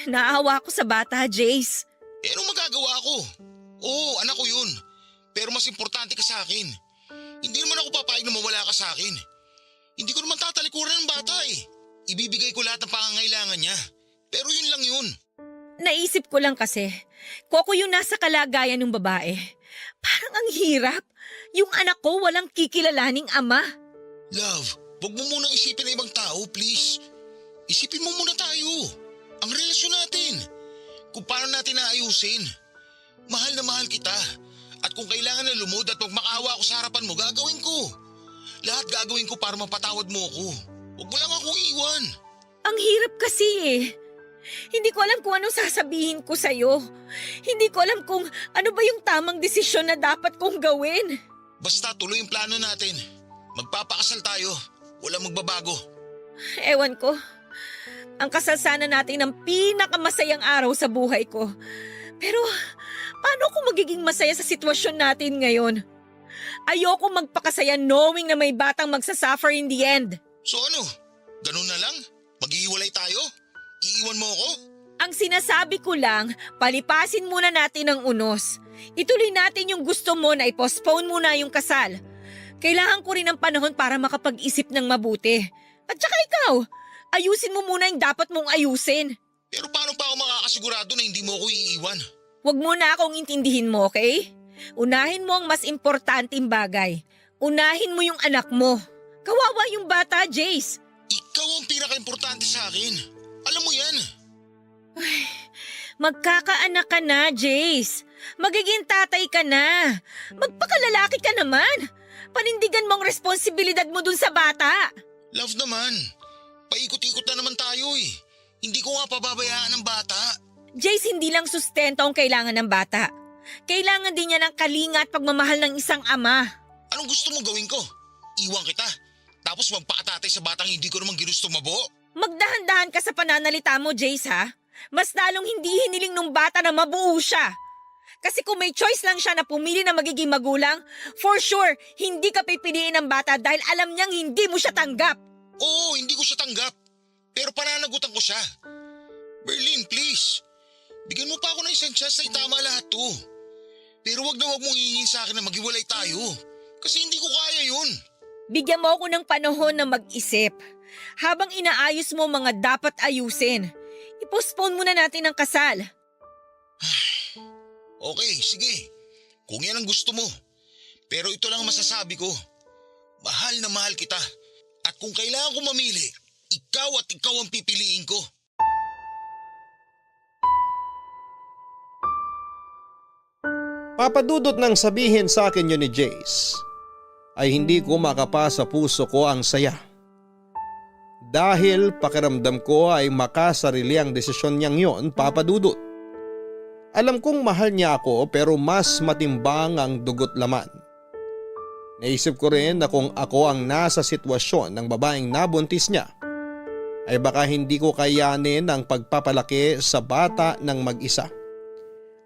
Naawa ko sa bata, Jace. Eh anong magagawa ko? Oo, anak ko yun. Pero mas importante ka sa akin. Hindi naman ako papayag na mawala ka sa akin. Hindi ko naman tatalikuran ng bata eh. Ibibigay ko lahat ng pangangailangan niya. Pero yun lang yun. Naisip ko lang kasi, kung ako yung nasa kalagayan ng babae, parang ang hirap. Yung anak ko walang kikilalaning ama. Love, wag mo munang isipin na ibang tao, please. Isipin mo muna tayo. Ang relasyon natin. Kung paano natin naayusin. Mahal na mahal kita. At kung kailangan na lumod at magmakaawa ako sa harapan mo, gagawin ko. Lahat gagawin ko para mapatawad mo ako. Huwag mo lang akong iwan. Ang hirap kasi eh. Hindi ko alam kung anong sasabihin ko sa'yo. Hindi ko alam kung ano ba yung tamang desisyon na dapat kong gawin. Basta tuloy yung plano natin. Magpapakasal tayo. Walang magbabago. Ewan ko. Ang kasal sana natin ang pinakamasayang araw sa buhay ko. Pero paano ako magiging masaya sa sitwasyon natin ngayon? Ayoko magpakasaya knowing na may batang magsasuffer in the end. So ano? Ganun na lang? Maghihiwalay tayo? Iiwan mo ako? Ang sinasabi ko lang, palipasin muna natin ang unos. Ituloy natin yung gusto mo na i-postpone muna yung kasal. Kailangan ko rin ng panahon para makapag-isip ng mabuti. At saka ikaw, ayusin mo muna yung dapat mong ayusin. Pero paano pa ako makakasigurado na hindi mo ako iiwan? Huwag mo na akong intindihin mo, okay? Unahin mo ang mas importanteng bagay. Unahin mo yung anak mo. Kawawa yung bata, Jace. Ikaw ang pinaka-importante sa akin. Alam mo yan. Magkakaanak ka na, Jace. Magiging tatay ka na. Magpakalalaki ka naman. Panindigan mo ang responsibilidad mo dun sa bata. Love naman. Paikot-ikot na naman tayo eh. Hindi ko nga pababayaan ng bata. Jace, hindi lang sustento ang kailangan ng bata. Kailangan din niya ng kalinga at pagmamahal ng isang ama. Anong gusto mong gawin ko? Iwan kita. Tapos magpakatatay sa batang hindi ko naman ginusto mabuo? Magdahan-dahan ka sa pananalita mo, Jace, ha? Mas lalong hindi hiniling nung bata na mabuo siya. Kasi kung may choice lang siya na pumili na magiging magulang, for sure, hindi ka pipiliin ng bata dahil alam niyang hindi mo siya tanggap. Oo, hindi ko siya tanggap. Pero pananagutan ko siya. Berlin, please. Bigyan mo pa ako ng isang chance na itama lahat to. Pero wag na wag mong hihingin sa akin na maghiwalay tayo. Kasi hindi ko kaya yun. Bigyan mo ako ng panahon na mag-isip. Habang inaayos mo mga dapat ayusin, i-postpone muna natin ang kasal. Okay, sige. Kung yan ang gusto mo. Pero ito lang ang masasabi ko. Mahal na mahal kita. At kung kailangan ko mamili, ikaw at ikaw ang pipiliin ko. Papadudot nang sabihin sa akin yun ni Jace, ay hindi ko makapasa puso ko ang saya. Dahil pakiramdam ko ay makasarili ang desisyon niyang yon, papadudot. Alam kong mahal niya ako pero mas matimbang ang dugot laman. Naisip ko rin na kung ako ang nasa sitwasyon ng babaeng nabuntis niya, ay baka hindi ko kayanin ang pagpapalaki sa bata ng mag-isa.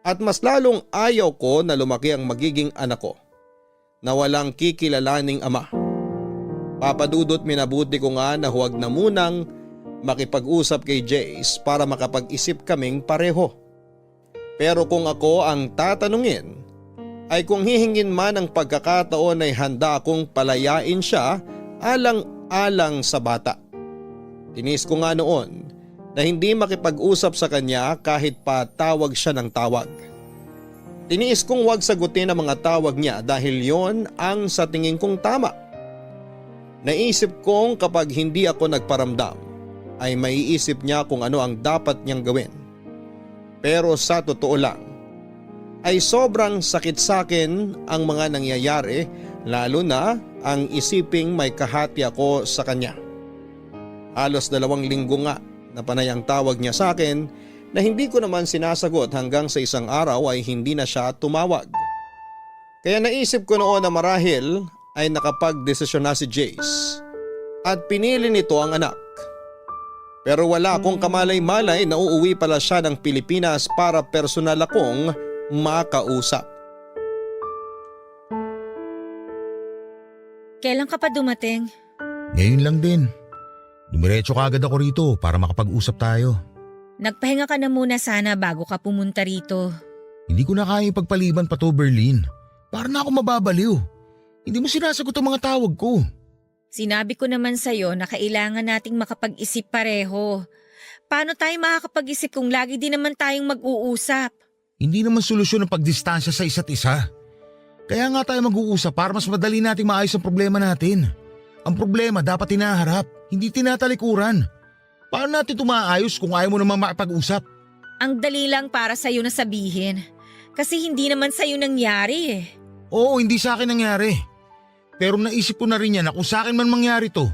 At mas lalong ayaw ko na lumaki ang magiging anak ko na walang kikilalaning ama. Papadudot minabuti ko nga na huwag na munang makipag-usap kay Jace para makapag-isip kaming pareho. Pero kung ako ang tatanungin, ay kung hihingin man ang pagkakataon ay handa akong palayain siya alang-alang sa bata. Tinis ko nga noon na hindi makipag-usap sa kanya kahit pa tawag siya ng tawag. Tiniis kong wag sagutin ang mga tawag niya dahil yon ang sa tingin kong tama. Naisip kong kapag hindi ako nagparamdam ay maiisip niya kung ano ang dapat niyang gawin. Pero sa totoo lang ay sobrang sakit sa akin ang mga nangyayari, lalo na ang isiping may kahati ako sa kanya. Halos 2 linggo nga na panay ang tawag niya sa akin na hindi ko naman sinasagot hanggang sa isang araw ay hindi na siya tumawag. Kaya naisip ko noon na marahil ay nakapag-desisyon na si Jace at pinili nito ang anak. Pero wala akong kamalay-malay na uuwi pala siya ng Pilipinas para personal akong makausap. Kailan ka pa dumating? Ngayon lang din. Dumiretso ka agad ako rito para makapag-usap tayo. Nagpahinga ka na muna sana bago ka pumunta rito. Hindi ko na kaya ipagpaliban pa to, Berlin. Para na ako mababaliw. Hindi mo sinasagot ang mga tawag ko. Sinabi ko naman sa'yo na kailangan nating makapag-isip pareho. Paano tayo makakapag-isip kung lagi din naman tayong mag-uusap? Hindi naman solusyon ang pagdistansya sa isa't isa. Kaya nga tayo mag-uusap para mas madali nating maayos ang problema natin. Ang problema dapat tinaharap, hindi tinatalikuran. Paano natin tumaayos kung ayaw mo naman makipag-usap? Ang dali lang para sa'yo na sabihin. Kasi hindi naman sa'yo nangyari eh. Oo, hindi sa akin nangyari. Pero naisip ko na rin yan na kung sa akin man mangyari to,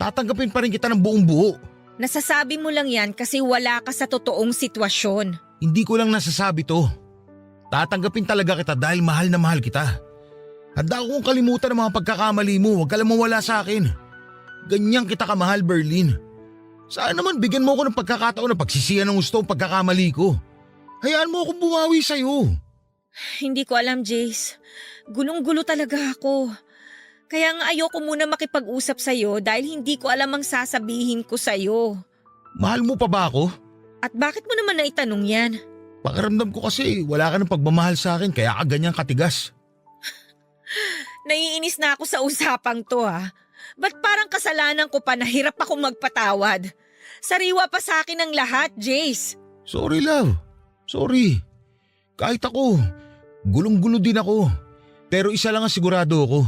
tatanggapin pa rin kita ng buong buo. Nasasabi mo lang yan kasi wala ka sa totoong sitwasyon. Hindi ko lang nasasabi to. Tatanggapin talaga kita dahil mahal na mahal kita. Handa akong kalimutan ang mga pagkakamali mo, huwag ka lang mawala sa akin. Ganyan kita kamahal, Berlin. Saan naman bigyan mo ako ng pagkakataon na pagsisihan ng gusto ang pagkakamali ko. Hayaan mo akong bumawi sa'yo. Hindi ko alam, Jace. Gulong-gulo talaga ako. Kaya nga ayoko muna makipag-usap sa'yo dahil hindi ko alam ang sasabihin ko sa'yo. Mahal mo pa ba ako? At bakit mo naman naitanong yan? Pakiramdam ko kasi wala ka ng pagmamahal sa akin kaya ka ganyang katigas. Naiinis na ako sa usapang to ha. Ba't parang kasalanan ko pa na hirap akong magpatawad? Sariwa pa sa akin ang lahat, Jace. Sorry, love. Sorry. Kahit ako, gulong-gulo din ako. Pero isa lang ang sigurado ako.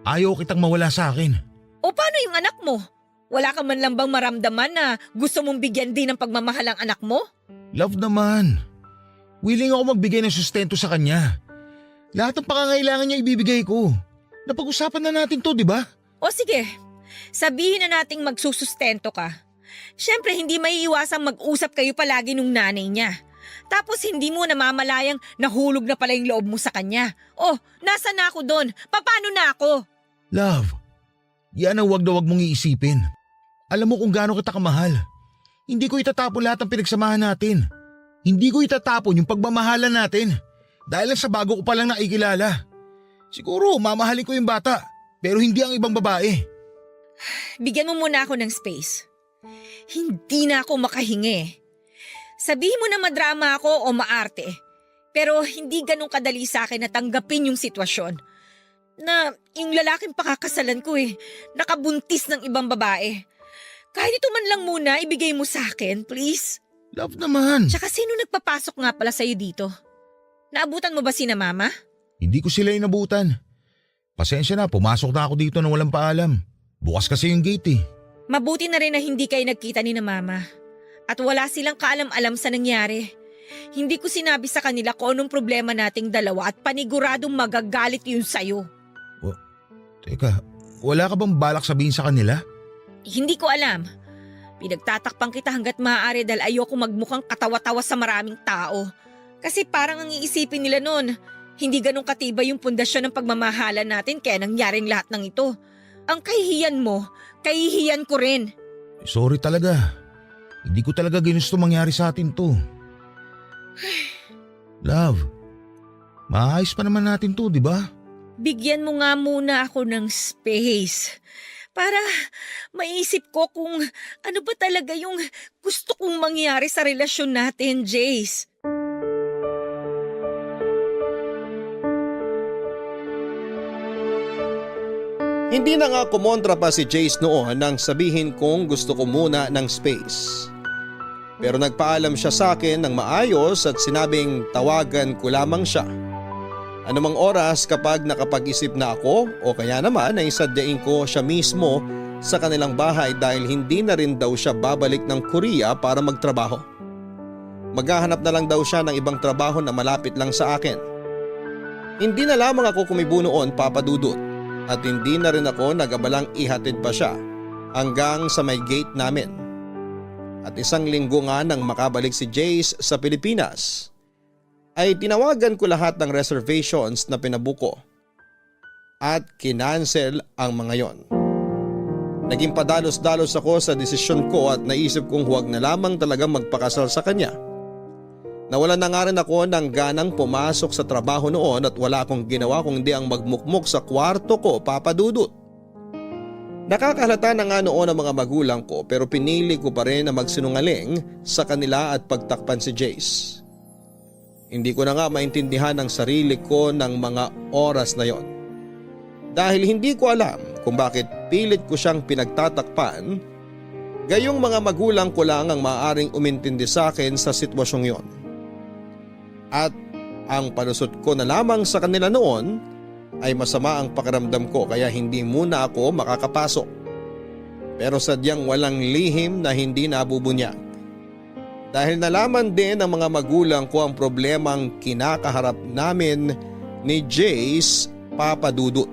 Ayaw kitang mawala sa akin. O paano yung anak mo? Wala ka man lang bang maramdaman na gusto mong bigyan din ng pagmamahal ang anak mo? Love naman. Willing ako magbigay ng sustento sa kanya. Lahat ng pangangailangan niya ibibigay ko. Napag-usapan na natin to, di ba? O sige, sabihin na nating magsusustento ka. Siyempre hindi maiiwasang mag-usap kayo palagi nung nanay niya. Tapos hindi mo namamalayang nahulog na pala yung loob mo sa kanya. Oh, nasa na ako doon? Paano na ako? Love, yan ang wag na wag mong iisipin. Alam mo kung gaano kita kamahal. Hindi ko itatapon lahat ng pinagsamahan natin. Hindi ko itatapon yung pagmamahalan natin. Dahil lang sa bago ko palang nakikilala. Siguro mamahalin ko yung bata, pero hindi ang ibang babae. Bigyan mo muna ako ng space. Hindi na ako makahingi. Sabihin mo na madrama ako o maarte. Pero hindi ganun kadali sa akin na tanggapin yung sitwasyon. na yung lalaking pakakasalan ko nakabuntis ng ibang babae. Kahit ito man lang muna, ibigay mo sa akin, please. Love naman. Tsaka sino nagpapasok nga pala sa'yo dito? Naabutan mo ba sina mama? Hindi ko sila inabutan. Pasensya na, pumasok na ako dito nang walang paalam. Bukas kasi yung gate Mabuti na rin na hindi kayo nagkita ni na mama. At wala silang kaalam-alam sa nangyari. Hindi ko sinabi sa kanila kung anong problema nating dalawa at paniguradong magagalit yun sa'yo. Teka, wala ka bang balak sabihin sa kanila? Hindi ko alam. Pinagtatakpang kita hanggat maaari dahil ayoko magmukhang katawa-tawa sa maraming tao. Kasi parang ang iisipin nila nun, hindi ganun katibay yung pundasyon ng pagmamahalan natin kaya nangyaring lahat ng ito. Ang kahihiyan mo, kahihiyan ko rin. Sorry talaga. Hindi ko talaga ginusto mangyari sa atin to. Love, maayos pa naman natin to, di ba? Bigyan mo nga muna ako ng space. Para maisip ko kung ano ba talaga yung gusto kong mangyari sa relasyon natin, Jace. Hindi na nga kumontra pa si Jace noon nang sabihin kong gusto ko muna ng space. Pero nagpaalam siya sa akin ng maayos at sinabing tawagan ko lamang siya. Anumang oras kapag nakapag-isip na ako o kaya naman ay sadyain ko siya mismo sa kanilang bahay dahil hindi na rin daw siya babalik ng Korea para magtrabaho. Maghahanap na lang daw siya ng ibang trabaho na malapit lang sa akin. Hindi na lamang ako kumibo noon, Papa Dudut, at hindi na rin ako nag-abalang ihatid pa siya hanggang sa may gate namin. At isang linggo nga nang makabalik si Jace sa Pilipinas, ay tinawagan ko lahat ng reservations na pinabuko at kinansel ang mga yon. Naging padalos-dalos ako sa desisyon ko at naisip kong huwag na lamang talagang magpakasal sa kanya. Nawalan na nga rin ako ng ganang pumasok sa trabaho noon at wala akong ginawa kundi ang magmukmok sa kwarto ko, Papa Dudut. Nakakahalata na nga noon ang mga magulang ko pero pinili ko pa rin na magsinungaling sa kanila at pagtakpan si Jace. Hindi ko na nga maintindihan ang sarili ko ng mga oras na yon. Dahil hindi ko alam kung bakit pilit ko siyang pinagtatakpan, gayong mga magulang ko lang ang maaaring umintindi sa akin sa sitwasyong yon. At ang palusot ko na lamang sa kanila noon ay masama ang pakiramdam ko kaya hindi muna ako makakapasok. Pero sadyang walang lihim na hindi nabubunyag. Dahil nalaman din ng mga magulang ko ang problemang kinakaharap namin ni Jace, Papa Dudut.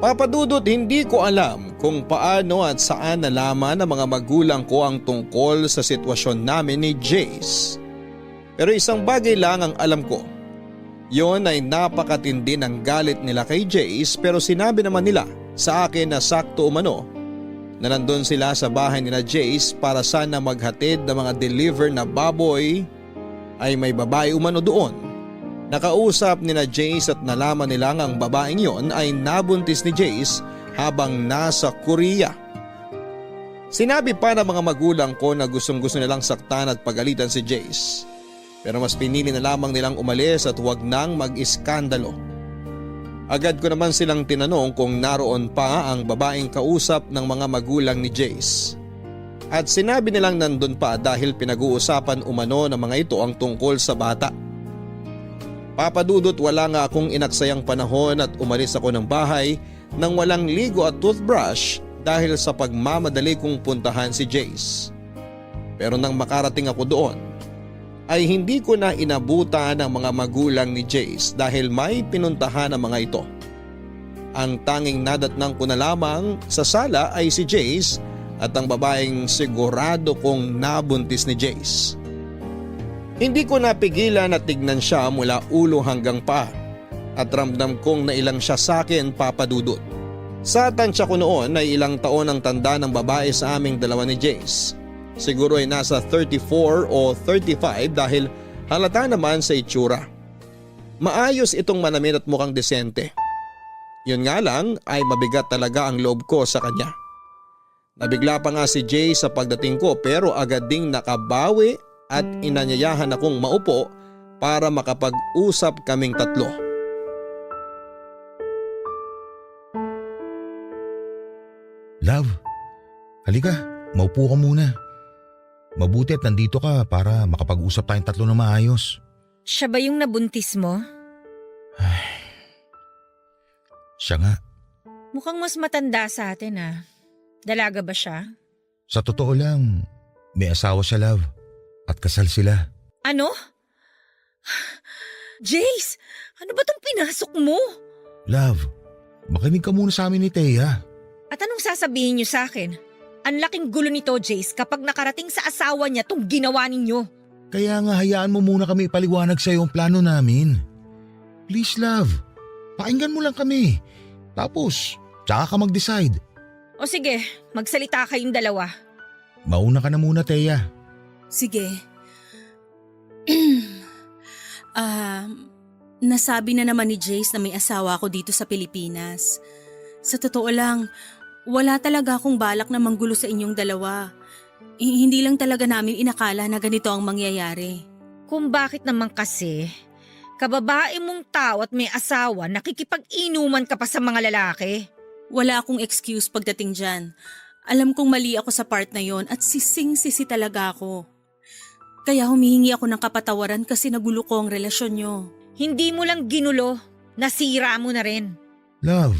Papa Dudut, hindi ko alam kung paano at saan nalaman ng mga magulang ko ang tungkol sa sitwasyon namin ni Jace. Pero isang bagay lang ang alam ko. Yon ay napakatindi ng galit nila kay Jace pero sinabi naman nila sa akin na sakto umano na nandun sila sa bahay nila Jace para sana maghatid ng mga deliver na baboy ay may babae umano doon. Nakausap nila Jace at nalaman nila ang babaeng yon ay nabuntis ni Jace habang nasa Korea. Sinabi pa ng mga magulang ko na gustong-gusto nilang saktan at pagalitan si Jace. Pero mas pinili na lamang nilang umalis at huwag nang mag-iskandalo. Agad ko naman silang tinanong kung naroon pa ang babaeng kausap ng mga magulang ni Jace. At sinabi nilang nandun pa dahil pinag-uusapan umano ng mga ito ang tungkol sa bata. Papa Dudut, wala nga akong inaksayang panahon at umalis ako ng bahay nang walang ligo at toothbrush dahil sa pagmamadali kong puntahan si Jace. Pero nang makarating ako doon, ay hindi ko na inabutan ang mga magulang ni Jace dahil may pinuntahan ang mga ito. Ang tanging nadatnang ko na lamang sa sala ay si Jace at ang babaeng sigurado kong nabuntis ni Jace. Hindi ko napigilan na tignan siya mula ulo hanggang paa at ramdam kong nailang siya sa akin, Papa Dudut. Sa tansya ko noon ay ilang taon ang tanda ng babae sa aming dalawa ni Jace. Siguro ay nasa 34 o 35 dahil halata naman sa itsura. Maayos itong manamin at mukhang desente. Yun nga lang ay mabigat talaga ang loob ko sa kanya. Nabigla pa nga si Jay sa pagdating ko pero agad ding nakabawi at inanyayahan akong maupo para makapag-usap kaming tatlo. Love, halika, maupo ka muna. Mabuti at nandito ka para makapag-usap tayong tatlo na maayos. Siya ba yung nabuntis mo? Siya nga, Mukhang mas matanda sa atin ah. Dalaga ba siya? sa totoo lang, may asawa siya, love. At kasal sila. Ano? Jace, ano ba tong pinasok mo? Love, makinig ka muna sa amin ni Thea. At anong sasabihin niyo sa akin? Ang laking gulo nito, Jace, kapag nakarating sa asawa niya tong ginawa ninyo. Kaya nga hayaan mo muna kami ipaliwanag sa'yo ang plano namin. Please, love, pakinggan mo lang kami. Tapos, tsaka ka mag-decide. O sige, magsalita kayong dalawa. Mauna ka na muna, Thea. Sige. Nasabi na naman ni Jace na may asawa ako dito sa Pilipinas. Sa totoo lang, wala talaga akong balak na manggulo sa inyong dalawa. Hindi lang talaga namin inakala na ganito ang mangyayari. Kung bakit naman kasi, kababae mong tao at may asawa, nakikipag-inuman ka pa sa mga lalaki. Wala akong excuse pagdating dyan. Alam kong mali ako sa part na yon at sising-sisi talaga ako. Kaya humihingi ako ng kapatawaran kasi nagulo ko ang relasyon nyo. Hindi mo lang ginulo, nasira mo na rin. Love,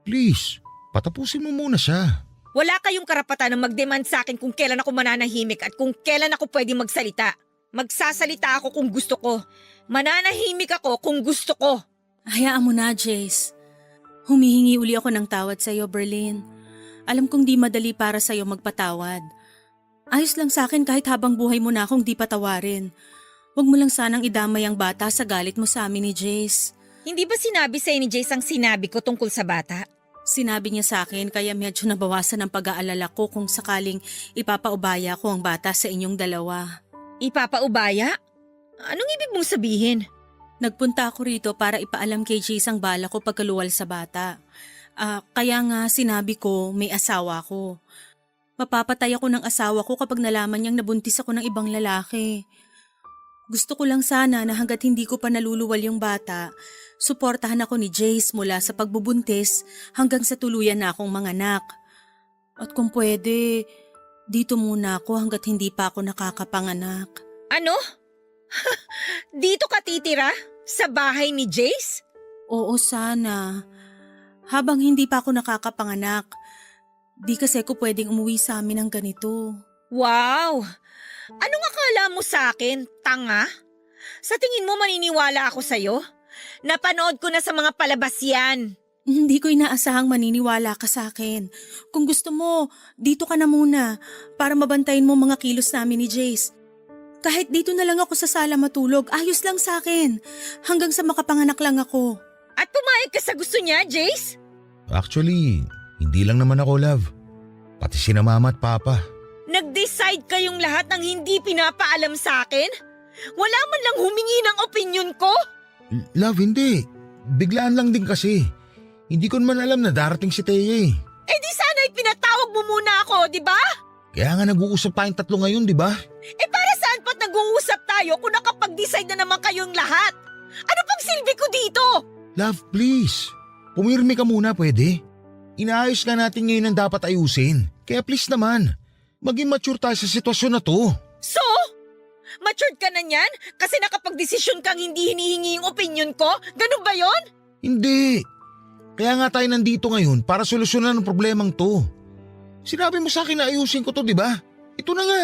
please, patapusin mo muna siya. Wala kayong karapatan na mag-demand sa akin kung kailan ako mananahimik at kung kailan ako pwede magsalita. Magsasalita ako kung gusto ko. Mananahimik ako kung gusto ko. Hayaan mo na, Jace. Humihingi uli ako ng tawad sa'yo, Berlin. Alam kong di madali para sa'yo magpatawad. Ayos lang sa akin kahit habang buhay mo na akong di patawarin. Huwag mo lang sanang idamay ang bata sa galit mo sa amin ni Jace. Hindi ba sinabi sa'yo ni Jace ang sinabi ko tungkol sa bata? Sinabi niya sa akin kaya medyo nabawasan ang pag-aalala ko kung sakaling ipapaubaya ko ang bata sa inyong dalawa. Ipapaubaya? Anong ibig mong sabihin? Nagpunta ako rito para ipaalam kay Jace ang bala ko pagkaluwal sa bata. Kaya nga sinabi ko may asawa ko. Mapapatay ako ng asawa ko kapag nalaman niyang nabuntis ako ng ibang lalaki. Gusto ko lang sana na hanggat hindi ko pa naluluwal yung bata, suportahan ako ni Jace mula sa pagbubuntis hanggang sa tuluyan na akong manganak. At kung pwede, dito muna ako hanggat hindi pa ako nakakapanganak. Ano? Dito ka titira? Sa bahay ni Jace? Oo sana. Habang hindi pa ako nakakapanganak, di kasi ako pwedeng umuwi sa amin ng ganito. Wow! Anong akala mo sa akin? Tanga? Sa tingin mo maniniwala ako sa'yo? Napanood ko na sa mga palabas yan. Hindi ko inaasahang maniniwala ka sa akin. Kung gusto mo, dito ka na muna para mabantayin mo mga kilos namin ni Jace. Kahit dito na lang ako sa sala matulog, ayos lang sa akin. Hanggang sa makapanganak lang ako. At pumayag ka sa gusto niya, Jace? Actually, hindi lang naman ako, love. Pati sina mama at papa. Nag-decide kayong lahat ng hindi pinapaalam sa akin? Wala man lang humingi ng opinion ko? Love, hindi. Biglaan lang din kasi. Hindi ko naman alam na darating si Thea eh. Eh di sana pinatawag mo muna ako, di ba? Kaya nga nag-uusap tayong tatlo ngayon, di ba? Eh para saan pa't nag-uusap tayo kung nakapag-decide na naman kayong lahat? Ano pang silbi ko dito? Love, please. Pumirmi ka muna, pwede? Inaayos nga natin ngayon ang dapat ayusin. Kaya please naman, maging mature tayo sa sitwasyon na to. So? Matured ka na niyan? Kasi nakapag-desisyon kang hindi hinihingi yung opinion ko? Ganun ba yon? Hindi. Kaya nga tayo nandito ngayon para solusyonan ang problemang to. Sinabi mo sa akin na ayusin ko to, di ba? Ito na nga.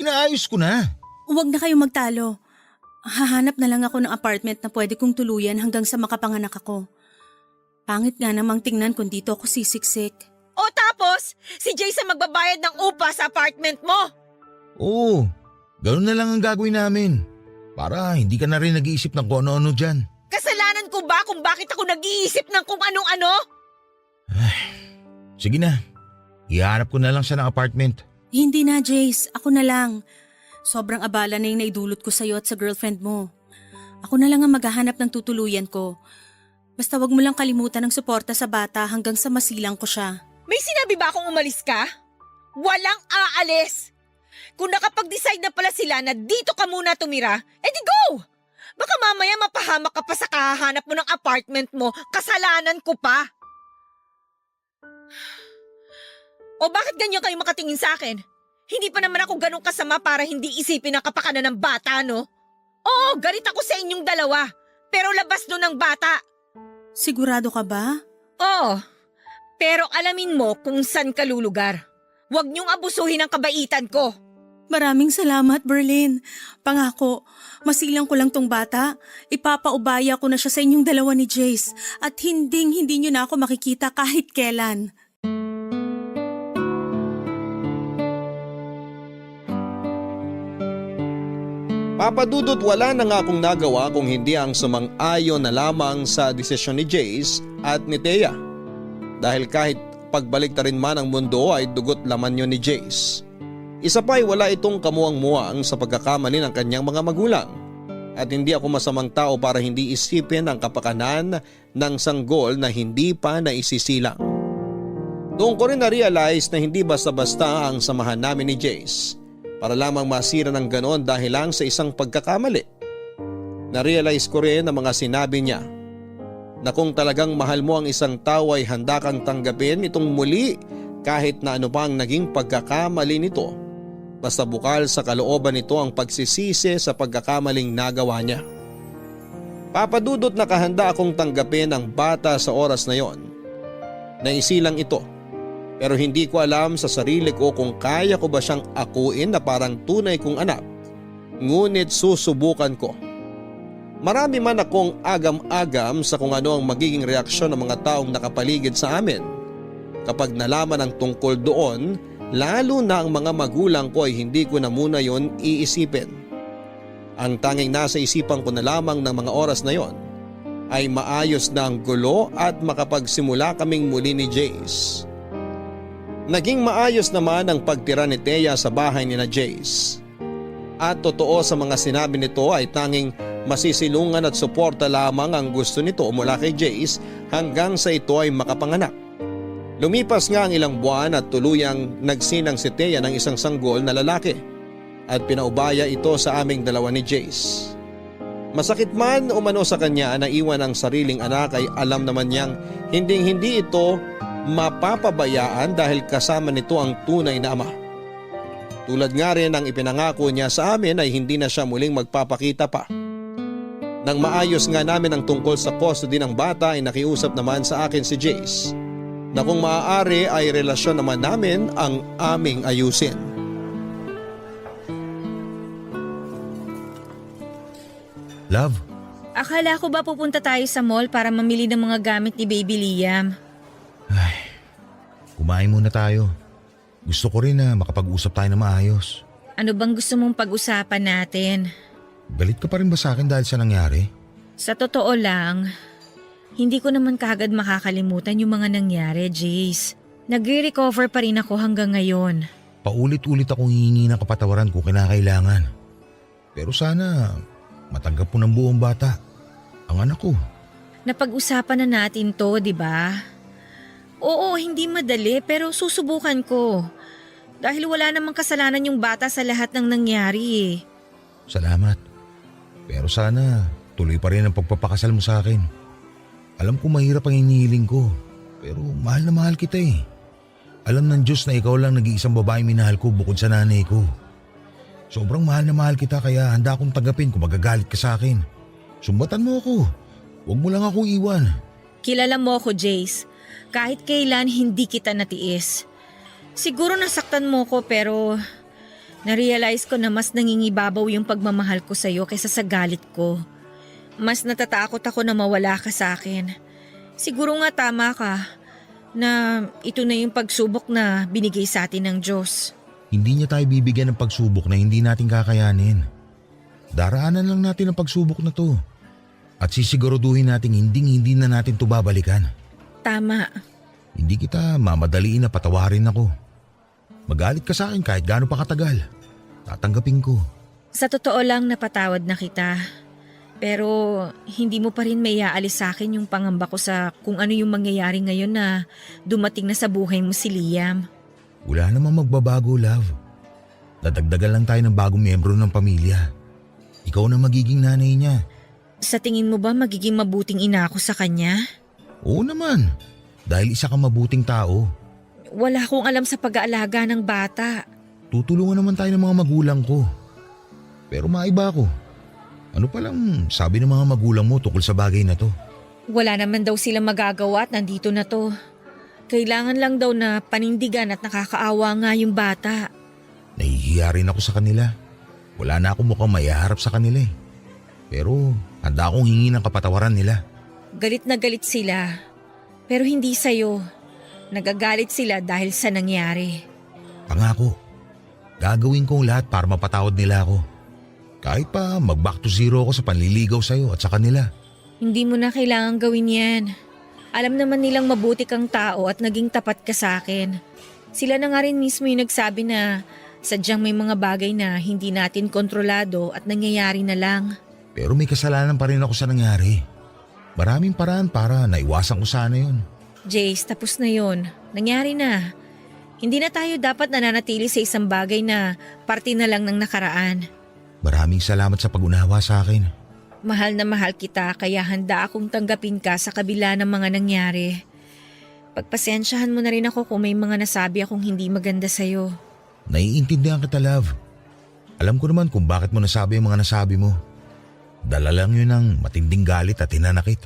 Inaayos ko na. Huwag na kayong magtalo. Hahanap na lang ako ng apartment na pwede kong tuluyan hanggang sa makapanganak ako. Pangit nga namang tingnan kung dito ako sisiksik. O tapos, si Jason magbabayad ng upa sa apartment mo? Oo, ganun na lang ang gagawin namin. Para hindi ka na rin nag-iisip ng kung ano-ano dyan. Kasalanan ko ba kung bakit ako nag-iisip ng kung anong-ano? Sige na, ihanap ko na lang siya ng apartment. Hindi na, Jace. Ako na lang. Sobrang abala na yung naidulot ko sa'yo at sa girlfriend mo. Ako na lang ang maghahanap ng tutuluyan ko. Basta wag mo lang kalimutan ng suporta sa bata hanggang sa masilang ko siya. May sinabi ba akong umalis ka? Walang aalis! Kung nakapag-decide na pala sila na dito ka muna tumira, edi go! Baka mamaya mapahamak ka pa sa kahahanap mo ng apartment mo, kasalanan ko pa. O bakit ganyan kayo makatingin sa akin? Hindi pa naman ako ganun kasama para hindi isipin ang kapakanan ng bata, no? Oo, galit ako sa inyong dalawa. Pero labas nun ng bata. Sigurado ka ba? Oo, pero alamin mo kung saan ka lulugar. Huwag niyong abusuhin ang kabaitan ko. Maraming salamat, Berlin. Pangako, masilang ko lang tong bata. Ipapaubaya ko na siya sa inyong dalawa ni Jace at hindi niyo na ako makikita kahit kailan. Papadudot wala na nga akong nagawa kung hindi ang sumang-ayon na lamang sa desisyon ni Jace at ni Thea. Dahil kahit pagbalik ta rin man ang mundo ay dugot laman yun ni Jace. Isa pa ay wala itong kamuang-muang sa pagkakamali ng kanyang mga magulang. At hindi ako masamang tao para hindi isipin ang kapakanan ng sanggol na hindi pa naisisilang. Doon ko rin na-realize na hindi basta-basta ang samahan namin ni Jace para lamang masira ng ganon dahil lang sa isang pagkakamali. Na-realize ko rin ang mga sinabi niya na kung talagang mahal mo ang isang tao ay handa kang tanggapin itong muli kahit na ano pa ang naging pagkakamali nito. Basta bukal sa kalooban nito ang pagsisisi sa pagkakamaling nagawa niya. Papadudot na kahanda akong tanggapin ang bata sa oras na yon. Naisilang ito. Pero hindi ko alam sa sarili ko kung kaya ko ba siyang akuin na parang tunay kong anak. Ngunit susubukan ko. Marami man akong agam-agam sa kung ano ang magiging reaksyon ng mga taong nakapaligid sa amin. Kapag nalaman ang tungkol doon, lalo na ang mga magulang ko ay hindi ko na muna yon iisipin. Ang tanging nasa isipan ko na lamang ng mga oras na yon ay maayos na ang gulo at makapagsimula kaming muli ni Jace. Naging maayos naman ang pagtira ni Thea sa bahay ni na Jace. At totoo sa mga sinabi nito ay tanging masisilungan at suporta lamang ang gusto nito mula kay Jace hanggang sa ito ay makapanganak. Lumipas nga ang ilang buwan at tuluyang nagsinang si Thea ng isang sanggol na lalaki at pinaubaya ito sa aming dalawa ni Jace. Masakit man umano sa kanya na iwan ang sariling anak ay alam naman niyang hindi ito mapapabayaan dahil kasama nito ang tunay na ama. Tulad nga rin ang ipinangako niya sa amin ay hindi na siya muling magpapakita pa. Nang maayos nga namin ang tungkol sa custody ng bata ay nakiusap naman sa akin si Jace na kung maaari ay relasyon naman namin ang aming ayusin. Love, Akala ko ba pupunta tayo sa mall para mamili ng mga gamit ni Baby Liam? kumain muna tayo. Gusto ko rin na makapag-usap tayo na maayos. Ano bang gusto mong pag-usapan natin? Galit ka pa rin ba sa akin dahil sa nangyari? Sa totoo lang, hindi ko naman kaagad makakalimutan yung mga nangyari, Jace. Nagre-recover pa rin ako hanggang ngayon. Paulit-ulit akong hihingi ng kapatawaran kung kinakailangan. Pero sana matanggap mo ng buong bata, ang anak ko. Napag-usapan na natin to, di ba? Oo, hindi madali pero susubukan ko. Dahil wala namang kasalanan yung bata sa lahat ng nangyari eh. Salamat. Pero sana tuloy pa rin ang pagpapakasal mo sa akin. Alam ko mahirap ang hinihiling ko, pero mahal na mahal kita eh. Alam ng Diyos na ikaw lang nag-iisang babae minahal ko bukod sa nanay ko. Sobrang mahal na mahal kita kaya handa akong tanggapin kung magagalit ka sa akin. Sumbatan mo ako. Huwag mo lang ako iwan. Kilala mo ako, Jace. Kahit kailan hindi kita natiis. Siguro nasaktan mo ko pero na-realize ko na mas nangingibabaw yung pagmamahal ko sa'yo kaysa sa galit ko. Mas natatakot ako na mawala ka sa akin. Siguro nga tama ka na ito na yung pagsubok na binigay sa atin ng Diyos. Hindi niya tayo bibigyan ng pagsubok na hindi natin kakayanin. Daraanan lang natin ang pagsubok na to. At sisiguraduhin natin hindi na natin to babalikan. Tama. Hindi kita mamadaliin na patawarin ako. Magalit ka sa akin kahit gaano pa katagal. Tatanggapin ko. Sa totoo lang napatawad na kita. Pero hindi mo pa rin may aalis sa akin yung pangamba ko sa kung ano yung mangyayari ngayon na dumating na sa buhay mo si Liam. Wala namang magbabago, love. Dadagdagan lang tayo ng bagong miyembro ng pamilya. Ikaw na magiging nanay niya. Sa tingin mo ba magiging mabuting ina ako sa kanya? Oo naman. Dahil isa kang mabuting tao. Wala akong alam sa pag-aalaga ng bata. Tutulungan naman tayo ng mga magulang ko. Pero maiba ako. Ano palang sabi ng mga magulang mo tungkol sa bagay na to? Wala naman daw silang magagawa at nandito na to. Kailangan lang daw na panindigan at nakakaawa nga yung bata. Nahihiya rin ako sa kanila. Wala na akong mukhang maiharap sa kanila eh. Pero handa akong hingi ng kapatawaran nila. Galit na galit sila. Pero hindi sa'yo. Nagagalit sila dahil sa nangyari. Pangako, gagawin ko ang lahat para mapatawad nila ako. Kahit pa mag-back to zero ako sa panliligaw sa'yo at sa kanila. Hindi mo na kailangan gawin yan. Alam naman nilang mabuti kang tao at naging tapat ka sa akin. Sila na nga rin mismo yung nagsabi na sadyang may mga bagay na hindi natin kontrolado at nangyayari na lang. Pero may kasalanan pa rin ako sa nangyari. Maraming paraan para naiwasan ko sana yun. Jace, tapos na yon. Nangyari na. Hindi na tayo dapat nananatili sa isang bagay na parte na lang ng nakaraan. Maraming salamat sa pag-unawa sa akin. Mahal na mahal kita kaya handa akong tanggapin ka sa kabila ng mga nangyari. Pagpasensyahan mo na rin ako kung may mga nasabi akong hindi maganda sa'yo. Naiintindihan kita, love. Alam ko naman kung bakit mo nasabi ang mga nasabi mo. Dala lang yun ng matinding galit at hinanakit.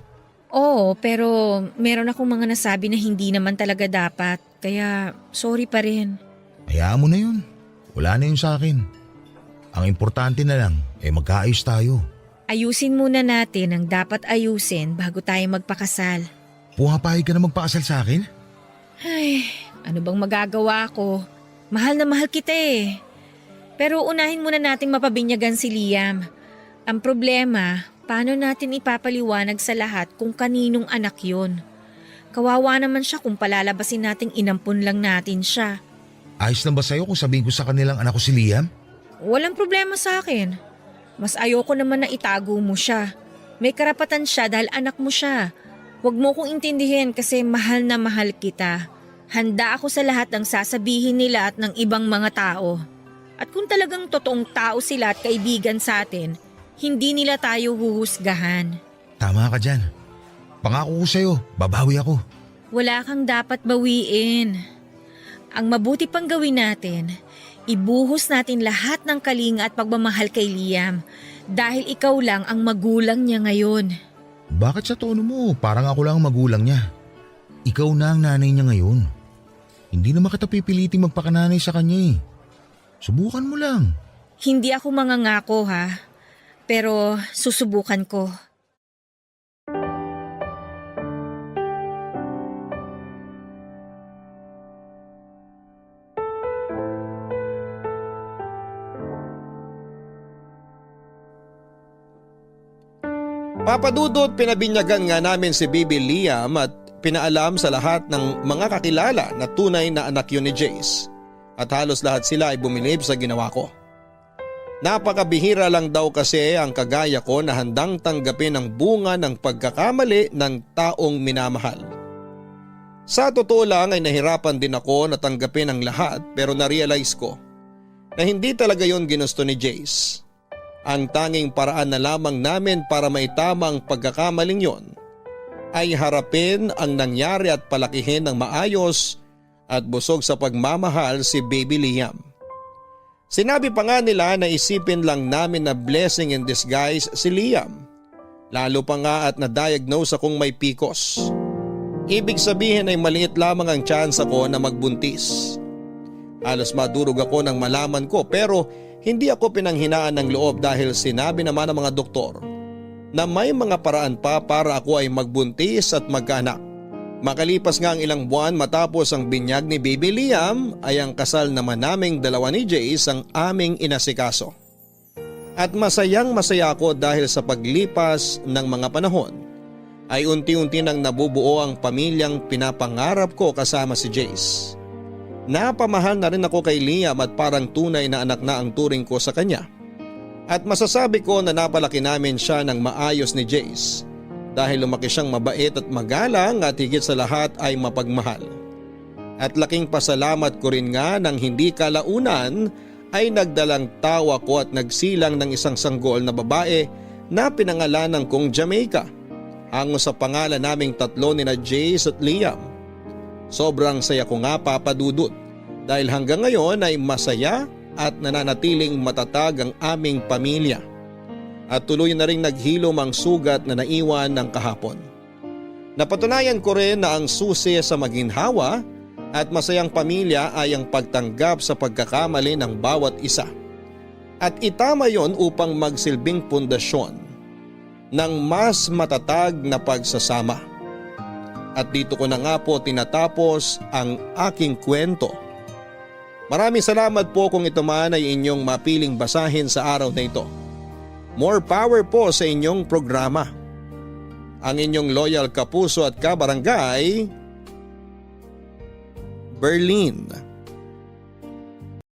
Oo, pero meron akong mga nasabi na hindi naman talaga dapat. Kaya sorry pa rin. Hayaan mo na yun. Wala na yun sa akin. Ang importante na lang magkaayos tayo. Ayusin muna natin ang dapat ayusin bago tayo magpakasal. Pumapayag ka na magpakasal sa akin? Ay, ano bang magagawa ko? Mahal na mahal kita eh. Pero unahin muna nating mapabinyagan si Liam. Ang problema, paano natin ipapaliwanag sa lahat kung kaninong anak yon? Kawawa naman siya kung palalabasin nating inampun lang natin siya. Ayos na ba sa'yo kung sabihin ko sa kanilang anak ko si Liam? Walang problema sa akin. Mas ayoko naman na itago mo siya. May karapatan siya dahil anak mo siya. Huwag mo kong intindihin kasi mahal na mahal kita. Handa ako sa lahat ng sasabihin nila at ng ibang mga tao. At kung talagang totoong tao sila at kaibigan sa atin, hindi nila tayo huhusgahan. Tama ka dyan. Pangako ko sa'yo, babawi ako. Wala kang dapat bawiin. Ang mabuti pang gawin natin, ibuhos natin lahat ng kalinga at pagmamahal kay Liam dahil ikaw lang ang magulang niya ngayon. Bakit sa tono mo parang ako lang ang magulang niya? Ikaw na ang nanay niya ngayon. Hindi naman kita pipiliting magpakananay sa kanya eh. Subukan mo lang. Hindi ako mangangako ha, pero susubukan ko. Papadudot, pinabinyagan nga namin si Baby Liam at pinaalam sa lahat ng mga kakilala na tunay na anak yun ni Jace. At halos lahat sila ay bumilib sa ginawa ko. Napakabihira lang daw kasi ang kagaya ko na handang tanggapin ang bunga ng pagkakamali ng taong minamahal. Sa totoo lang ay nahirapan din ako na tanggapin ang lahat pero na-realize ko na hindi talaga yon ginusto ni Jace. Ang tanging paraan na lamang namin para maitama ang pagkakamaling yon ay harapin ang nangyari at palakihin ng maayos at busog sa pagmamahal si Baby Liam. Sinabi pa nga nila na isipin lang namin na blessing in disguise si Liam. Lalo pa nga at na-diagnose akong may PCOS. Ibig sabihin ay maliit lamang ang chance ako na magbuntis. Halos madurog ako nang malaman ko pero hindi ako pinanghinaan ng loob dahil sinabi naman ng mga doktor na may mga paraan pa para ako ay magbuntis at magkaanak. Makalipas nga ang ilang buwan matapos ang binyag ni Baby Liam ay ang kasal naman naming dalawa ni Jace ang aming inasikaso. At masayang masaya ako dahil sa paglipas ng mga panahon ay unti-unti nang nabubuo ang pamilyang pinapangarap ko kasama si Jace. Napamahal na rin ako kay Liam at parang tunay na anak na ang turing ko sa kanya. At masasabi ko na napalaki namin siya ng maayos ni Jace dahil lumaki siyang mabait at magalang at higit sa lahat ay mapagmahal. At laking pasalamat ko rin nga nang hindi kalaunan ay nagdalang tawa ko at nagsilang ng isang sanggol na babae na pinangalanan kong Jamaica. Hango sa pangalan naming tatlo ni na Jace at Liam. Sobrang saya ko nga Papa Dudut dahil hanggang ngayon ay masaya at nananatiling matatag ang aming pamilya. At tuloy na ring naghilom ang sugat na naiwan ng kahapon. Napatunayan ko rin na ang susi sa maginhawa at masayang pamilya ay ang pagtanggap sa pagkakamali ng bawat isa. At itama yon upang magsilbing pundasyon ng mas matatag na pagsasama. At dito ko na nga po tinatapos ang aking kwento. Maraming salamat po kung ito man ay inyong mapiling basahin sa araw na ito. More power po sa inyong programa. Ang inyong loyal kapuso at kabarangay, Berlin.